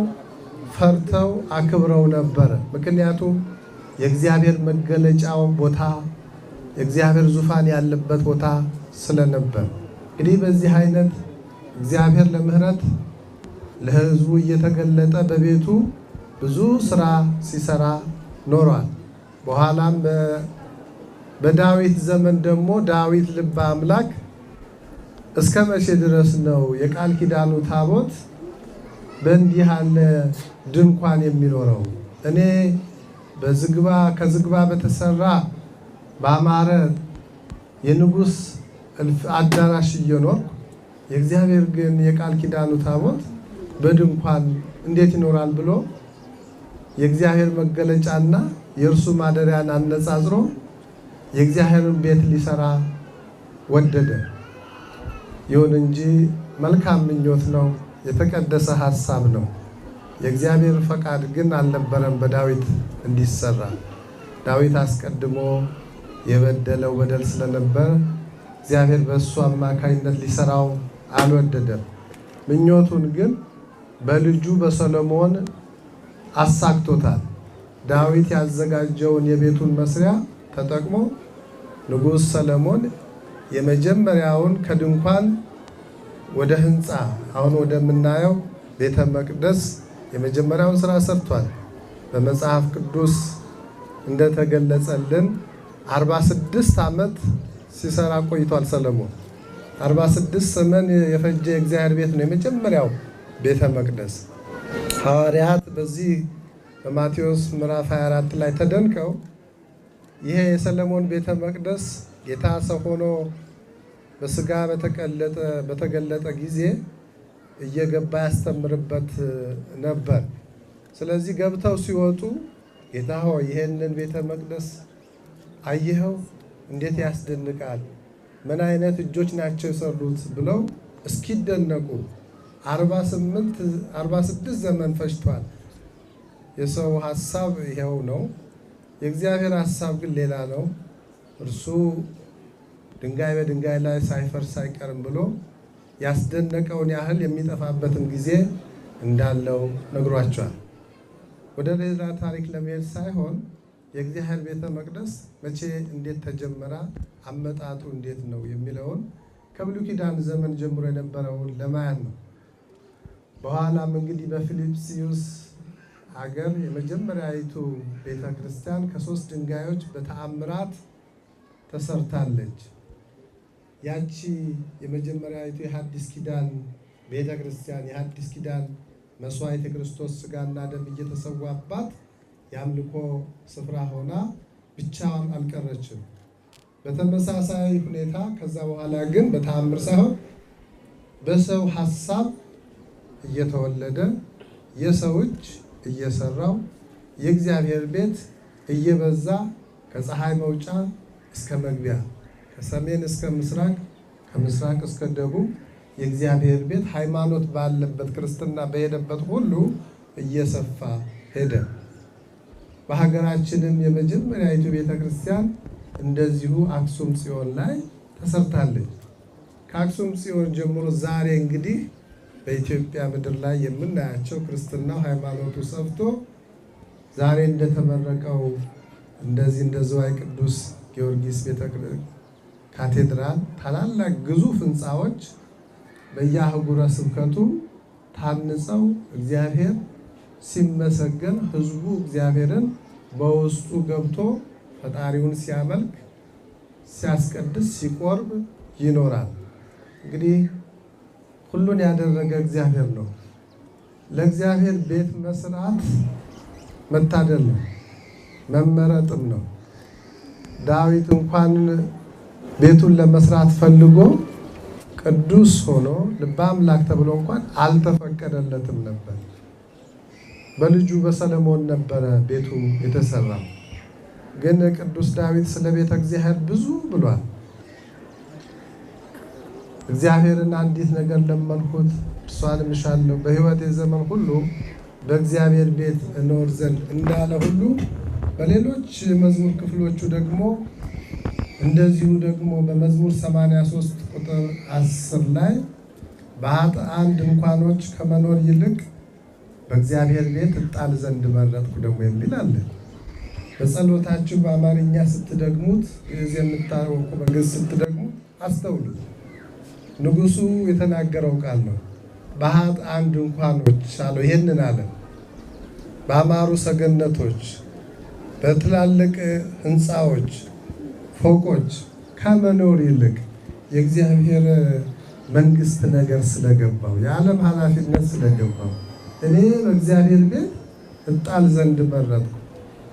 ፈርተው አክብረው ነበረ። ምክንያቱም የእግዚአብሔር መገለጫው ቦታ የእግዚአብሔር ዙፋን ያለበት ቦታ ስለነበር። እንግዲህ በዚህ አይነት እግዚአብሔር ለምህረት ለሕዝቡ እየተገለጠ በቤቱ ብዙ ስራ ሲሰራ ኖሯል። በኋላም በዳዊት ዘመን ደግሞ ዳዊት ልበ አምላክ እስከ መቼ ድረስ ነው የቃል ኪዳኑ ታቦት በእንዲህ ያለ ድንኳን የሚኖረው? እኔ ከዝግባ በተሰራ በአማረ የንጉሥ አዳራሽ እየኖርኩ የእግዚአብሔር ግን የቃል ኪዳኑ ታቦት በድንኳን እንዴት ይኖራል ብሎ የእግዚአብሔር መገለጫና የእርሱ ማደሪያን አነጻጽሮ የእግዚአብሔርን ቤት ሊሰራ ወደደ። ይሁን እንጂ መልካም ምኞት ነው፣ የተቀደሰ ሐሳብ ነው። የእግዚአብሔር ፈቃድ ግን አልነበረም በዳዊት እንዲሰራ። ዳዊት አስቀድሞ የበደለው በደል ስለነበር እግዚአብሔር በእሱ አማካኝነት ሊሰራው አልወደደም። ምኞቱን ግን በልጁ በሰሎሞን አሳክቶታል። ዳዊት ያዘጋጀውን የቤቱን መስሪያ ተጠቅሞ ንጉሥ ሰሎሞን የመጀመሪያውን ከድንኳን ወደ ሕንፃ አሁን ወደምናየው ቤተ መቅደስ የመጀመሪያውን ስራ ሰርቷል። በመጽሐፍ ቅዱስ እንደተገለጸልን 46 ዓመት ሲሰራ ቆይቷል ሰሎሞን። 46 ዘመን የፈጀ የእግዚአብሔር ቤት ነው የመጀመሪያው ቤተ መቅደስ። ሐዋርያት በዚህ በማቴዎስ ምዕራፍ 24 ላይ ተደንቀው ይሄ የሰሎሞን ቤተ መቅደስ ጌታ ሰው ሆኖ በስጋ በተገለጠ ጊዜ እየገባ ያስተምርበት ነበር። ስለዚህ ገብተው ሲወጡ ጌታ ሆይ ይሄንን ቤተ መቅደስ አየኸው? እንዴት ያስደንቃል! ምን አይነት እጆች ናቸው የሰሩት ብለው እስኪደነቁ 46 ዘመን ፈጅቷል። የሰው ሐሳብ ይሄው ነው፣ የእግዚአብሔር ሐሳብ ግን ሌላ ነው። እርሱ ድንጋይ በድንጋይ ላይ ሳይፈርስ አይቀርም ብሎ ያስደነቀውን ያህል የሚጠፋበትን ጊዜ እንዳለው ነግሯቸዋል። ወደ ሌላ ታሪክ ለመሄድ ሳይሆን የእግዚአብሔር ቤተ መቅደስ መቼ እንዴት ተጀመረ፣ አመጣጡ እንዴት ነው የሚለውን ከብሉይ ኪዳን ዘመን ጀምሮ የነበረውን ለማየት ነው። በኋላም እንግዲህ በፊልጵስዩስ ሀገር የመጀመሪያዊቱ ቤተ ክርስቲያን ከ3 ድንጋዮች በተአምራት ተሰርታለች። ያቺ የመጀመሪያዊቱ የሐዲስ ኪዳን ቤተ ክርስቲያን የሐዲስ ኪዳን መስዋዕት የክርስቶስ ስጋና ደም እየተሰዋባት የአምልኮ ስፍራ ሆና ብቻዋን አልቀረችም። በተመሳሳይ ሁኔታ ከዛ በኋላ ግን በተአምር ሳይሆን በሰው ሐሳብ እየተወለደ የሰው እጅ እየሰራው የእግዚአብሔር ቤት እየበዛ ከፀሐይ መውጫ እስከ መግቢያ ከሰሜን እስከ ምስራቅ ከምስራቅ እስከ ደቡብ የእግዚአብሔር ቤት ሃይማኖት ባለበት ክርስትና በሄደበት ሁሉ እየሰፋ ሄደ። በሀገራችንም የመጀመሪያዊቱ ቤተ ክርስቲያን እንደዚሁ አክሱም ጽዮን ላይ ተሰርታለች። ከአክሱም ጽዮን ጀምሮ ዛሬ እንግዲህ በኢትዮጵያ ምድር ላይ የምናያቸው ክርስትናው ሃይማኖቱ ሰፍቶ ዛሬ እንደተመረቀው እንደዚህ እንደ ዝዋይ ቅዱስ ጊዮርጊስ ቤተ ካቴድራል ታላላቅ ግዙፍ ህንፃዎች በየአህጉረ ስብከቱ ታንጸው እግዚአብሔር ሲመሰገን ህዝቡ እግዚአብሔርን በውስጡ ገብቶ ፈጣሪውን ሲያመልክ ሲያስቀድስ ሲቆርብ ይኖራል። እንግዲህ ሁሉን ያደረገ እግዚአብሔር ነው። ለእግዚአብሔር ቤት መስራት መታደል ነው፣ መመረጥም ነው። ዳዊት እንኳን ቤቱን ለመስራት ፈልጎ ቅዱስ ሆኖ ልበ አምላክ ተብሎ እንኳን አልተፈቀደለትም ነበር። በልጁ በሰለሞን ነበረ ቤቱ የተሰራው። ግን ቅዱስ ዳዊት ስለ ቤተ እግዚአብሔር ብዙ ብሏል። እግዚአብሔርን አንዲት ነገር ለመንኩት እርሷንም እሻለሁ፣ በሕይወቴ ዘመን ሁሉ በእግዚአብሔር ቤት እኖር ዘንድ እንዳለ ሁሉ በሌሎች መዝሙር ክፍሎቹ ደግሞ እንደዚሁ ደግሞ በመዝሙር 83 ቁጥር 10 ላይ በኃጥአን ድንኳኖች ከመኖር ይልቅ በእግዚአብሔር ቤት እጣል ዘንድ መረጥኩ ደግሞ የሚል አለ። በጸሎታችሁ በአማርኛ ስትደግሙት እዚህ የምታወቁ በግዕዝ ስትደግሙት አስተውሉ። ንጉሱ የተናገረው ቃል ነው። በኃጥአን ድንኳኖች አለው። ይሄንን አለ። በአማሩ ሰገነቶች፣ በትላልቅ ህንፃዎች፣ ፎቆች ከመኖር ይልቅ የእግዚአብሔር መንግስት ነገር ስለገባው፣ የዓለም ኃላፊነት ስለገባው እኔ በእግዚአብሔር ቤት እጣል ዘንድ መረጥኩ።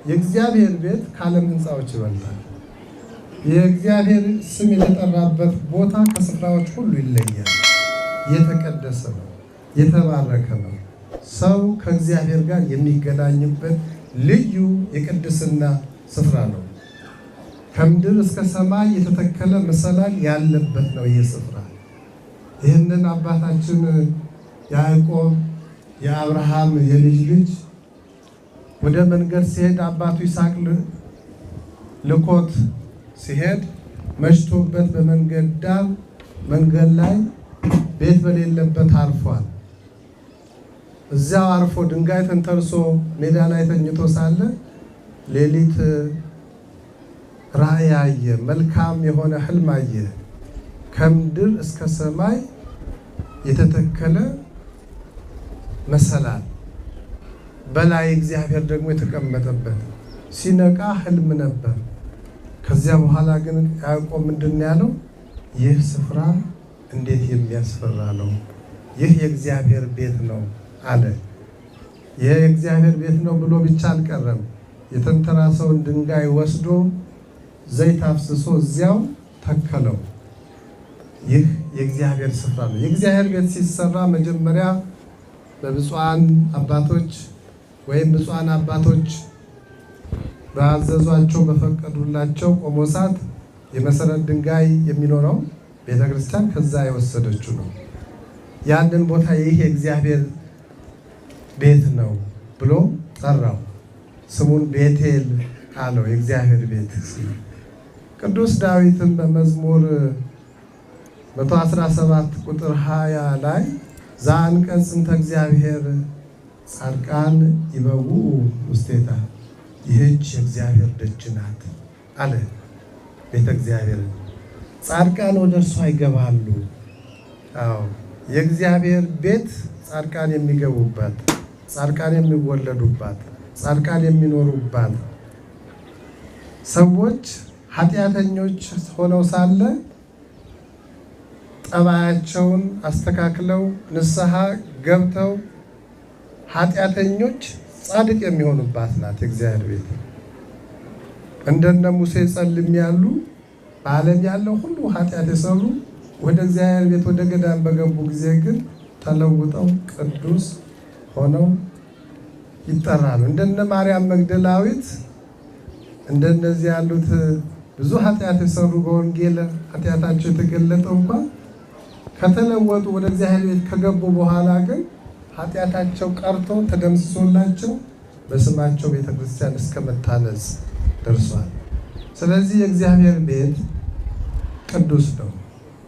የእግዚአብሔር ቤት ከዓለም ህንፃዎች ይበልጣል። የእግዚአብሔር ስም የተጠራበት ቦታ ከስፍራዎች ሁሉ ይለያል። የተቀደሰ ነው፣ የተባረከ ነው። ሰው ከእግዚአብሔር ጋር የሚገናኝበት ልዩ የቅድስና ስፍራ ነው። ከምድር እስከ ሰማይ የተተከለ መሰላል ያለበት ነው ይህ ስፍራ። ይህንን አባታችን ያዕቆብ የአብርሃም የልጅ ልጅ ወደ መንገድ ሲሄድ አባቱ ይስሐቅ ልኮት ሲሄድ መሽቶበት በመንገድ ዳር መንገድ ላይ ቤት በሌለበት አርፏል። እዚያው አርፎ ድንጋይ ተንተርሶ ሜዳ ላይ ተኝቶ ሳለ ሌሊት ራእይ አየ። መልካም የሆነ ህልም አየ። ከምድር እስከ ሰማይ የተተከለ መሰላል በላይ እግዚአብሔር ደግሞ የተቀመጠበት። ሲነቃ ህልም ነበር። ከዚያ በኋላ ግን ያዕቆብ ምንድን ያለው? ይህ ስፍራ እንዴት የሚያስፈራ ነው! ይህ የእግዚአብሔር ቤት ነው አለ። ይህ የእግዚአብሔር ቤት ነው ብሎ ብቻ አልቀረም። የተንተራሰውን ድንጋይ ወስዶ ዘይት አፍስሶ እዚያው ተከለው። ይህ የእግዚአብሔር ስፍራ ነው። የእግዚአብሔር ቤት ሲሰራ መጀመሪያ በብፁዓን አባቶች ወይም ብፁዓን አባቶች ባዘዟቸው በፈቀዱላቸው ቆሞሳት የመሰረት ድንጋይ የሚኖረው ቤተክርስቲያን ከዛ የወሰደችው ነው። ያንን ቦታ ይህ የእግዚአብሔር ቤት ነው ብሎ ጠራው። ስሙን ቤቴል አለው፣ የእግዚአብሔር ቤት። ቅዱስ ዳዊትም በመዝሙር 117 ቁጥር 20 ላይ ዘአንቀጽ እንተ እግዚአብሔር ጻድቃን ይበውኡ ውስቴታ፣ ይህች የእግዚአብሔር ደጅ ናት አለ። ቤተ እግዚአብሔር ጻድቃን ወደ እርሷ ይገባሉ። አዎ የእግዚአብሔር ቤት ጻድቃን የሚገቡባት፣ ጻድቃን የሚወለዱባት፣ ጻድቃን የሚኖሩባት፣ ሰዎች ኃጢአተኞች ሆነው ሳለ ጠባያቸውን አስተካክለው ንስሐ ገብተው ኃጢአተኞች ጻድቅ የሚሆኑባት ናት የእግዚአብሔር ቤት። እንደነ ሙሴ ጸልም ያሉ በዓለም ያለው ሁሉ ኃጢአት የሰሩ ወደ እግዚአብሔር ቤት ወደ ገዳም በገቡ ጊዜ ግን ተለውጠው ቅዱስ ሆነው ይጠራሉ። እንደነ ማርያም መግደላዊት እንደነዚህ ያሉት ብዙ ኃጢአት የሰሩ በወንጌል ኃጢአታቸው የተገለጠው እንኳን ከተለወጡ ወደ እግዚአብሔር ቤት ከገቡ በኋላ ግን ኃጢአታቸው ቀርቶ ተደምስሶላቸው በስማቸው ቤተክርስቲያን እስከ መታነጽ ደርሷል። ስለዚህ የእግዚአብሔር ቤት ቅዱስ ነው።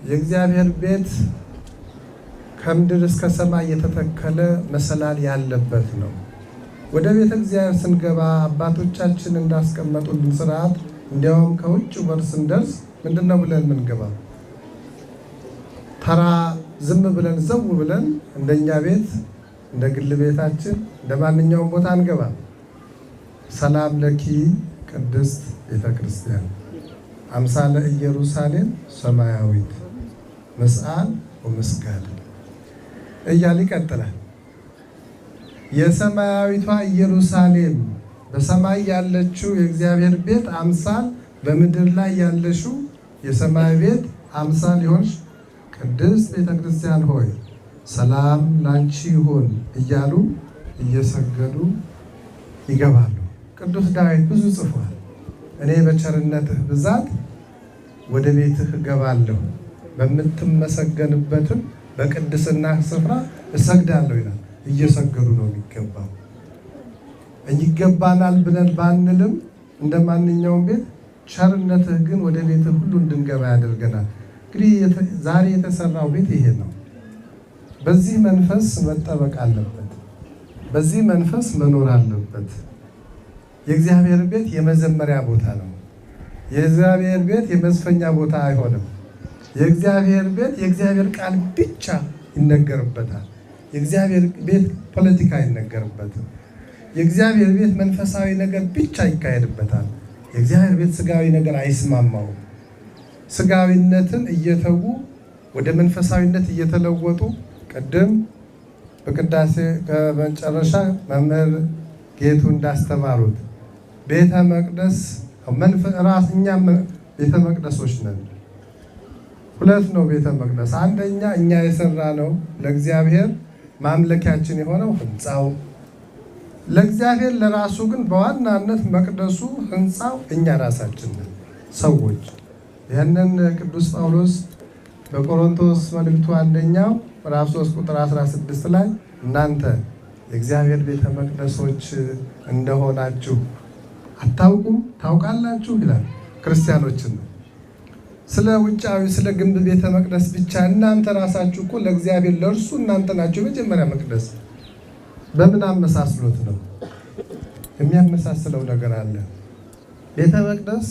የእግዚአብሔር ቤት ከምድር እስከ ሰማይ የተተከለ መሰላል ያለበት ነው። ወደ ቤተ እግዚአብሔር ስንገባ አባቶቻችን እንዳስቀመጡልን ስርዓት እንዲያውም ከውጭ በር ስንደርስ ምንድነው ብለን ምንገባ? ተራ ዝም ብለን ዘው ብለን እንደኛ ቤት እንደ ግል ቤታችን እንደ ማንኛውም ቦታ አንገባ። ሰላም ለኪ ቅድስት ቤተ ክርስቲያን አምሳለ ኢየሩሳሌም ሰማያዊት መስአል ወመስጋድ እያለ ይቀጥላል። የሰማያዊቷ ኢየሩሳሌም በሰማይ ያለችው የእግዚአብሔር ቤት አምሳል፣ በምድር ላይ ያለሽው የሰማይ ቤት አምሳል ይሆንሽ ቅድስት ቤተ ክርስቲያን ሆይ ሰላም ላንቺ ይሁን እያሉ እየሰገዱ ይገባሉ። ቅዱስ ዳዊት ብዙ ጽፏል። እኔ በቸርነትህ ብዛት ወደ ቤትህ እገባለሁ፣ በምትመሰገንበትም በቅድስና ስፍራ እሰግዳለሁ ይላል። እየሰገዱ ነው የሚገባው። ይገባናል ብለን ባንልም እንደ ማንኛውም ቤት ቸርነትህ ግን ወደ ቤትህ ሁሉ እንድንገባ ያደርገናል። እንግዲህ ዛሬ የተሰራው ቤት ይሄ ነው። በዚህ መንፈስ መጠበቅ አለበት። በዚህ መንፈስ መኖር አለበት። የእግዚአብሔር ቤት የመዘመሪያ ቦታ ነው። የእግዚአብሔር ቤት የመዝፈኛ ቦታ አይሆንም። የእግዚአብሔር ቤት የእግዚአብሔር ቃል ብቻ ይነገርበታል። የእግዚአብሔር ቤት ፖለቲካ አይነገርበትም። የእግዚአብሔር ቤት መንፈሳዊ ነገር ብቻ ይካሄድበታል። የእግዚአብሔር ቤት ስጋዊ ነገር አይስማማውም። ስጋዊነትን እየተዉ ወደ መንፈሳዊነት እየተለወጡ ቅድም በቅዳሴ ከመጨረሻ መምህር ጌቱ እንዳስተማሩት ቤተ መቅደስ እኛም ቤተ መቅደሶች ነን። ሁለት ነው ቤተ መቅደስ። አንደኛ እኛ የሰራ ነው ለእግዚአብሔር ማምለኪያችን የሆነው ህንፃው፣ ለእግዚአብሔር ለራሱ ግን በዋናነት መቅደሱ ህንፃው እኛ ራሳችን ነን ሰዎች። ይህንን ቅዱስ ጳውሎስ በቆሮንቶስ መልእክቱ አንደኛው ምዕራፍ 3 ቁጥር 16 ላይ እናንተ የእግዚአብሔር ቤተ መቅደሶች እንደሆናችሁ አታውቁም? ታውቃላችሁ ይላል። ክርስቲያኖችን ነው። ስለ ውጫዊ ስለ ግንብ ቤተ መቅደስ ብቻ እናንተ ራሳችሁ እኮ ለእግዚአብሔር ለእርሱ እናንተ ናችሁ የመጀመሪያ መቅደስ። በምን አመሳስሎት ነው? የሚያመሳስለው ነገር አለ። ቤተ መቅደስ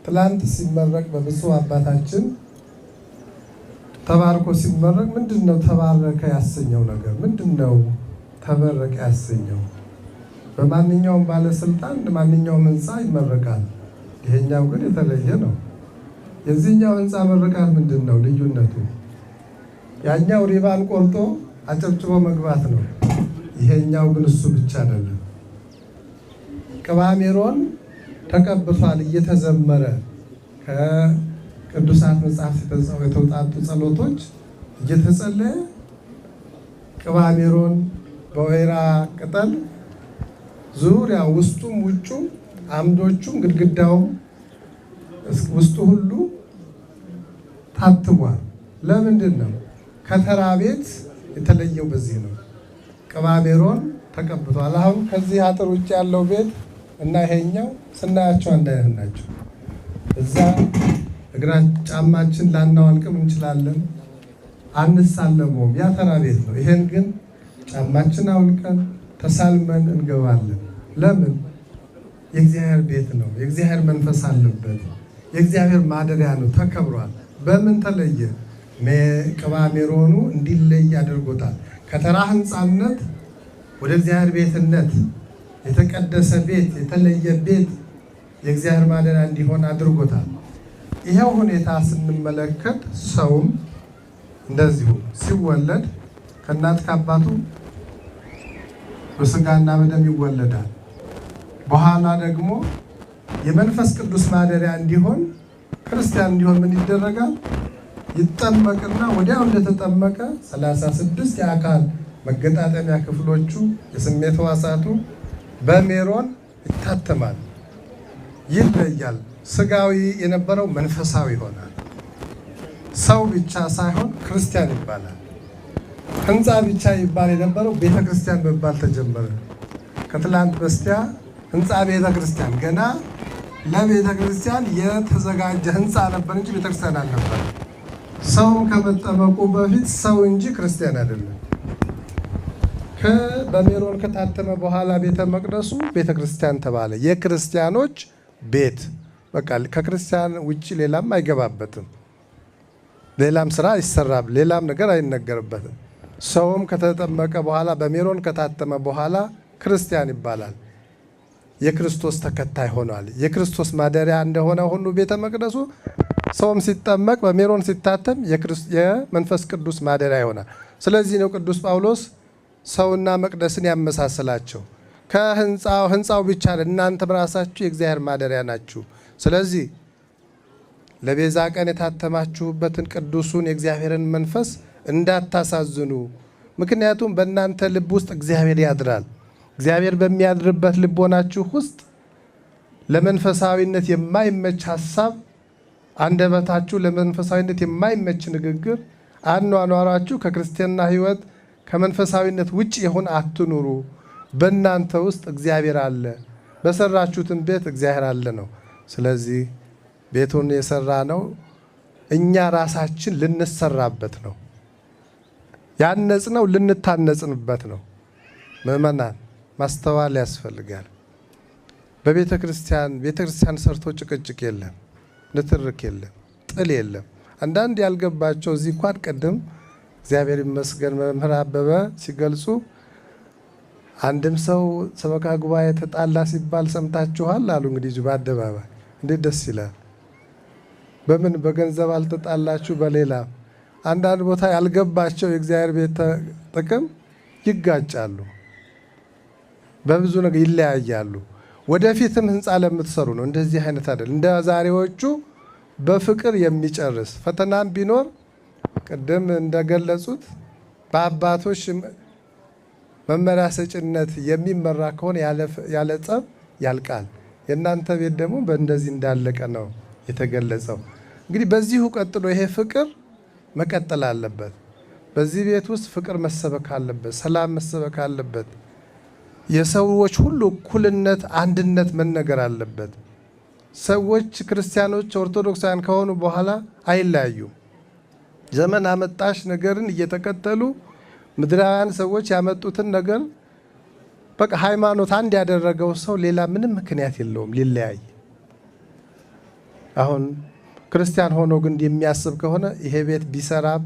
ትላንት ሲመረቅ በብፁዕ አባታችን ተባርኮ ሲመረቅ ምንድን ነው ተባረከ ያሰኘው ነገር? ምንድን ነው ተመረቀ ያሰኘው? በማንኛውም ባለስልጣን ማንኛውም ህንፃ ይመረቃል። ይሄኛው ግን የተለየ ነው። የዚህኛው ህንፃ ምርቃት ምንድን ነው ልዩነቱ? ያኛው ሪባን ቆርጦ አጨብጭቦ መግባት ነው። ይሄኛው ግን እሱ ብቻ አይደለም። ቅባ ሜሮን ተቀብቷል እየተዘመረ ከቅዱሳት መጽሐፍት የተውጣጡ ጸሎቶች እየተጸለየ ቅባ ሜሮን በወይራ ቅጠል ዙሪያ ውስጡም ውጩም አምዶቹም ግድግዳውም ውስጡ ሁሉ ታትሟል። ለምንድን ነው? ከተራ ቤት የተለየው በዚህ ነው። ቅባ ሜሮን ተቀብቷል። አሁን ከዚህ አጥር ውጭ ያለው ቤት እና ይሄኛው ስናያቸው አንድ አይነት ናቸው። እዛ ጫማችን ላናወልቅም እንችላለን፣ አንሳለመውም። ያ ተራ ቤት ነው። ይሄን ግን ጫማችን አውልቀን ተሳልመን እንገባለን። ለምን? የእግዚአብሔር ቤት ነው። የእግዚአብሔር መንፈስ አለበት። የእግዚአብሔር ማደሪያ ነው። ተከብሯል። በምን ተለየ? ቅባ ሜሮኑ እንዲለይ አድርጎታል። ከተራ ህንፃነት ወደ እግዚአብሔር ቤትነት፣ የተቀደሰ ቤት፣ የተለየ ቤት፣ የእግዚአብሔር ማደሪያ እንዲሆን አድርጎታል። ይሄው ሁኔታ ስንመለከት ሰውም እንደዚሁ ሲወለድ ከእናት ከአባቱ በስጋና በደም ይወለዳል። በኋላ ደግሞ የመንፈስ ቅዱስ ማደሪያ እንዲሆን ክርስቲያን እንዲሆን ምን ይደረጋል? ይጠመቅና ወዲያው እንደተጠመቀ 36 የአካል መገጣጠሚያ ክፍሎቹ የስሜት ሕዋሳቱ በሜሮን ይታተማል፣ ይለያል። ስጋዊ የነበረው መንፈሳዊ ይሆናል። ሰው ብቻ ሳይሆን ክርስቲያን ይባላል። ህንፃ ብቻ ይባል የነበረው ቤተ ክርስቲያን መባል ተጀመረ። ከትላንት በስቲያ ህንፃ ቤተ ክርስቲያን ገና ለቤተ ክርስቲያን የተዘጋጀ ህንፃ ነበር እንጂ ቤተ ክርስቲያን አልነበረ። ሰውም ከመጠመቁ በፊት ሰው እንጂ ክርስቲያን አይደለም። በሜሮን ከታተመ በኋላ ቤተ መቅደሱ ቤተ ክርስቲያን ተባለ። የክርስቲያኖች ቤት። በቃ ከክርስቲያን ውጭ ሌላም አይገባበትም። ሌላም ስራ አይሰራም። ሌላም ነገር አይነገርበትም። ሰውም ከተጠመቀ በኋላ በሜሮን ከታተመ በኋላ ክርስቲያን ይባላል። የክርስቶስ ተከታይ ሆኗል። የክርስቶስ ማደሪያ እንደሆነ ሁሉ ቤተ መቅደሱ ሰውም ሲጠመቅ በሜሮን ሲታተም የመንፈስ ቅዱስ ማደሪያ ይሆናል። ስለዚህ ነው ቅዱስ ጳውሎስ ሰውና መቅደስን ያመሳሰላቸው። ህንፃው ብቻ እናንተም ራሳችሁ የእግዚአብሔር ማደሪያ ናችሁ። ስለዚህ ለቤዛ ቀን የታተማችሁበትን ቅዱሱን የእግዚአብሔርን መንፈስ እንዳታሳዝኑ። ምክንያቱም በእናንተ ልብ ውስጥ እግዚአብሔር ያድራል። እግዚአብሔር በሚያድርበት ልቦናችሁ ውስጥ ለመንፈሳዊነት የማይመች ሐሳብ፣ አንደበታችሁ ለመንፈሳዊነት የማይመች ንግግር፣ አኗኗራችሁ ከክርስትና ሕይወት ከመንፈሳዊነት ውጭ የሆነ አትኑሩ። በእናንተ ውስጥ እግዚአብሔር አለ፣ በሰራችሁትም ቤት እግዚአብሔር አለ ነው። ስለዚህ ቤቱን የሰራ ነው እኛ ራሳችን ልንሰራበት ነው። ያነጽ ነው ልንታነጽንበት ነው። ምእመናን ማስተዋል ያስፈልጋል። በቤተ ክርስቲያን ሰርቶ ጭቅጭቅ የለም፣ ንትርክ የለም፣ ጥል የለም። አንዳንድ ያልገባቸው እዚህ እንኳን ቅድም እግዚአብሔር ይመስገን መምህር አበበ ሲገልጹ አንድም ሰው ሰበካ ጉባኤ ተጣላ ሲባል ሰምታችኋል አሉ። እንግዲህ በአደባባይ እንዴት ደስ ይላል። በምን በገንዘብ አልተጣላችሁ፣ በሌላ አንዳንድ ቦታ ያልገባቸው የእግዚአብሔር ቤት ጥቅም ይጋጫሉ፣ በብዙ ነገር ይለያያሉ። ወደፊትም ህንፃ ለምትሰሩ ነው እንደዚህ አይነት አይደል። እንደ ዛሬዎቹ በፍቅር የሚጨርስ ፈተናም ቢኖር ቅድም እንደገለጹት በአባቶች መመሪያ ሰጭነት የሚመራ ከሆነ ያለ ጸብ ያልቃል። የእናንተ ቤት ደግሞ በእንደዚህ እንዳለቀ ነው የተገለጸው። እንግዲህ በዚሁ ቀጥሎ ይሄ ፍቅር መቀጠል አለበት። በዚህ ቤት ውስጥ ፍቅር መሰበክ አለበት፣ ሰላም መሰበክ አለበት። የሰዎች ሁሉ እኩልነት፣ አንድነት መነገር አለበት። ሰዎች ክርስቲያኖች፣ ኦርቶዶክሳውያን ከሆኑ በኋላ አይለያዩም። ዘመን አመጣሽ ነገርን እየተከተሉ ምድራውያን ሰዎች ያመጡትን ነገር በቃ ሃይማኖት አንድ ያደረገው ሰው ሌላ ምንም ምክንያት የለውም ሊለያይ። አሁን ክርስቲያን ሆኖ ግን የሚያስብ ከሆነ ይሄ ቤት ቢሰራም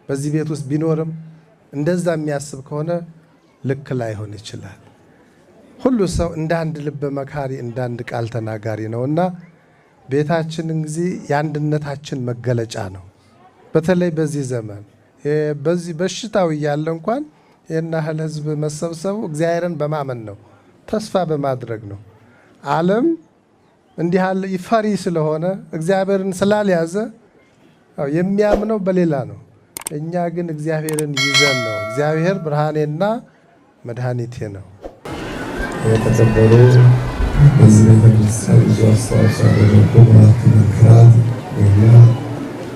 በዚህ ቤት ውስጥ ቢኖርም እንደዛ የሚያስብ ከሆነ ልክ ላይሆን ይችላል። ሁሉ ሰው እንደ አንድ ልብ መካሪ፣ እንደ አንድ ቃል ተናጋሪ ነውና ቤታችን እንግዲህ የአንድነታችን መገለጫ ነው። በተለይ በዚህ ዘመን በዚህ በሽታው እያለ እንኳን ይህን ያህል ህዝብ መሰብሰቡ እግዚአብሔርን በማመን ነው፣ ተስፋ በማድረግ ነው። ዓለም እንዲህ ያለ ይፈሪ ስለሆነ እግዚአብሔርን ስላልያዘ የሚያምነው በሌላ ነው። እኛ ግን እግዚአብሔርን ይዘን ነው። እግዚአብሔር ብርሃኔና መድኃኒቴ ነው።
የተከበሩ በዚህ ቤተክርስቲያን ብዙ አስተዋጽኦ ያደረጉ መላእክት፣ መነኮሳት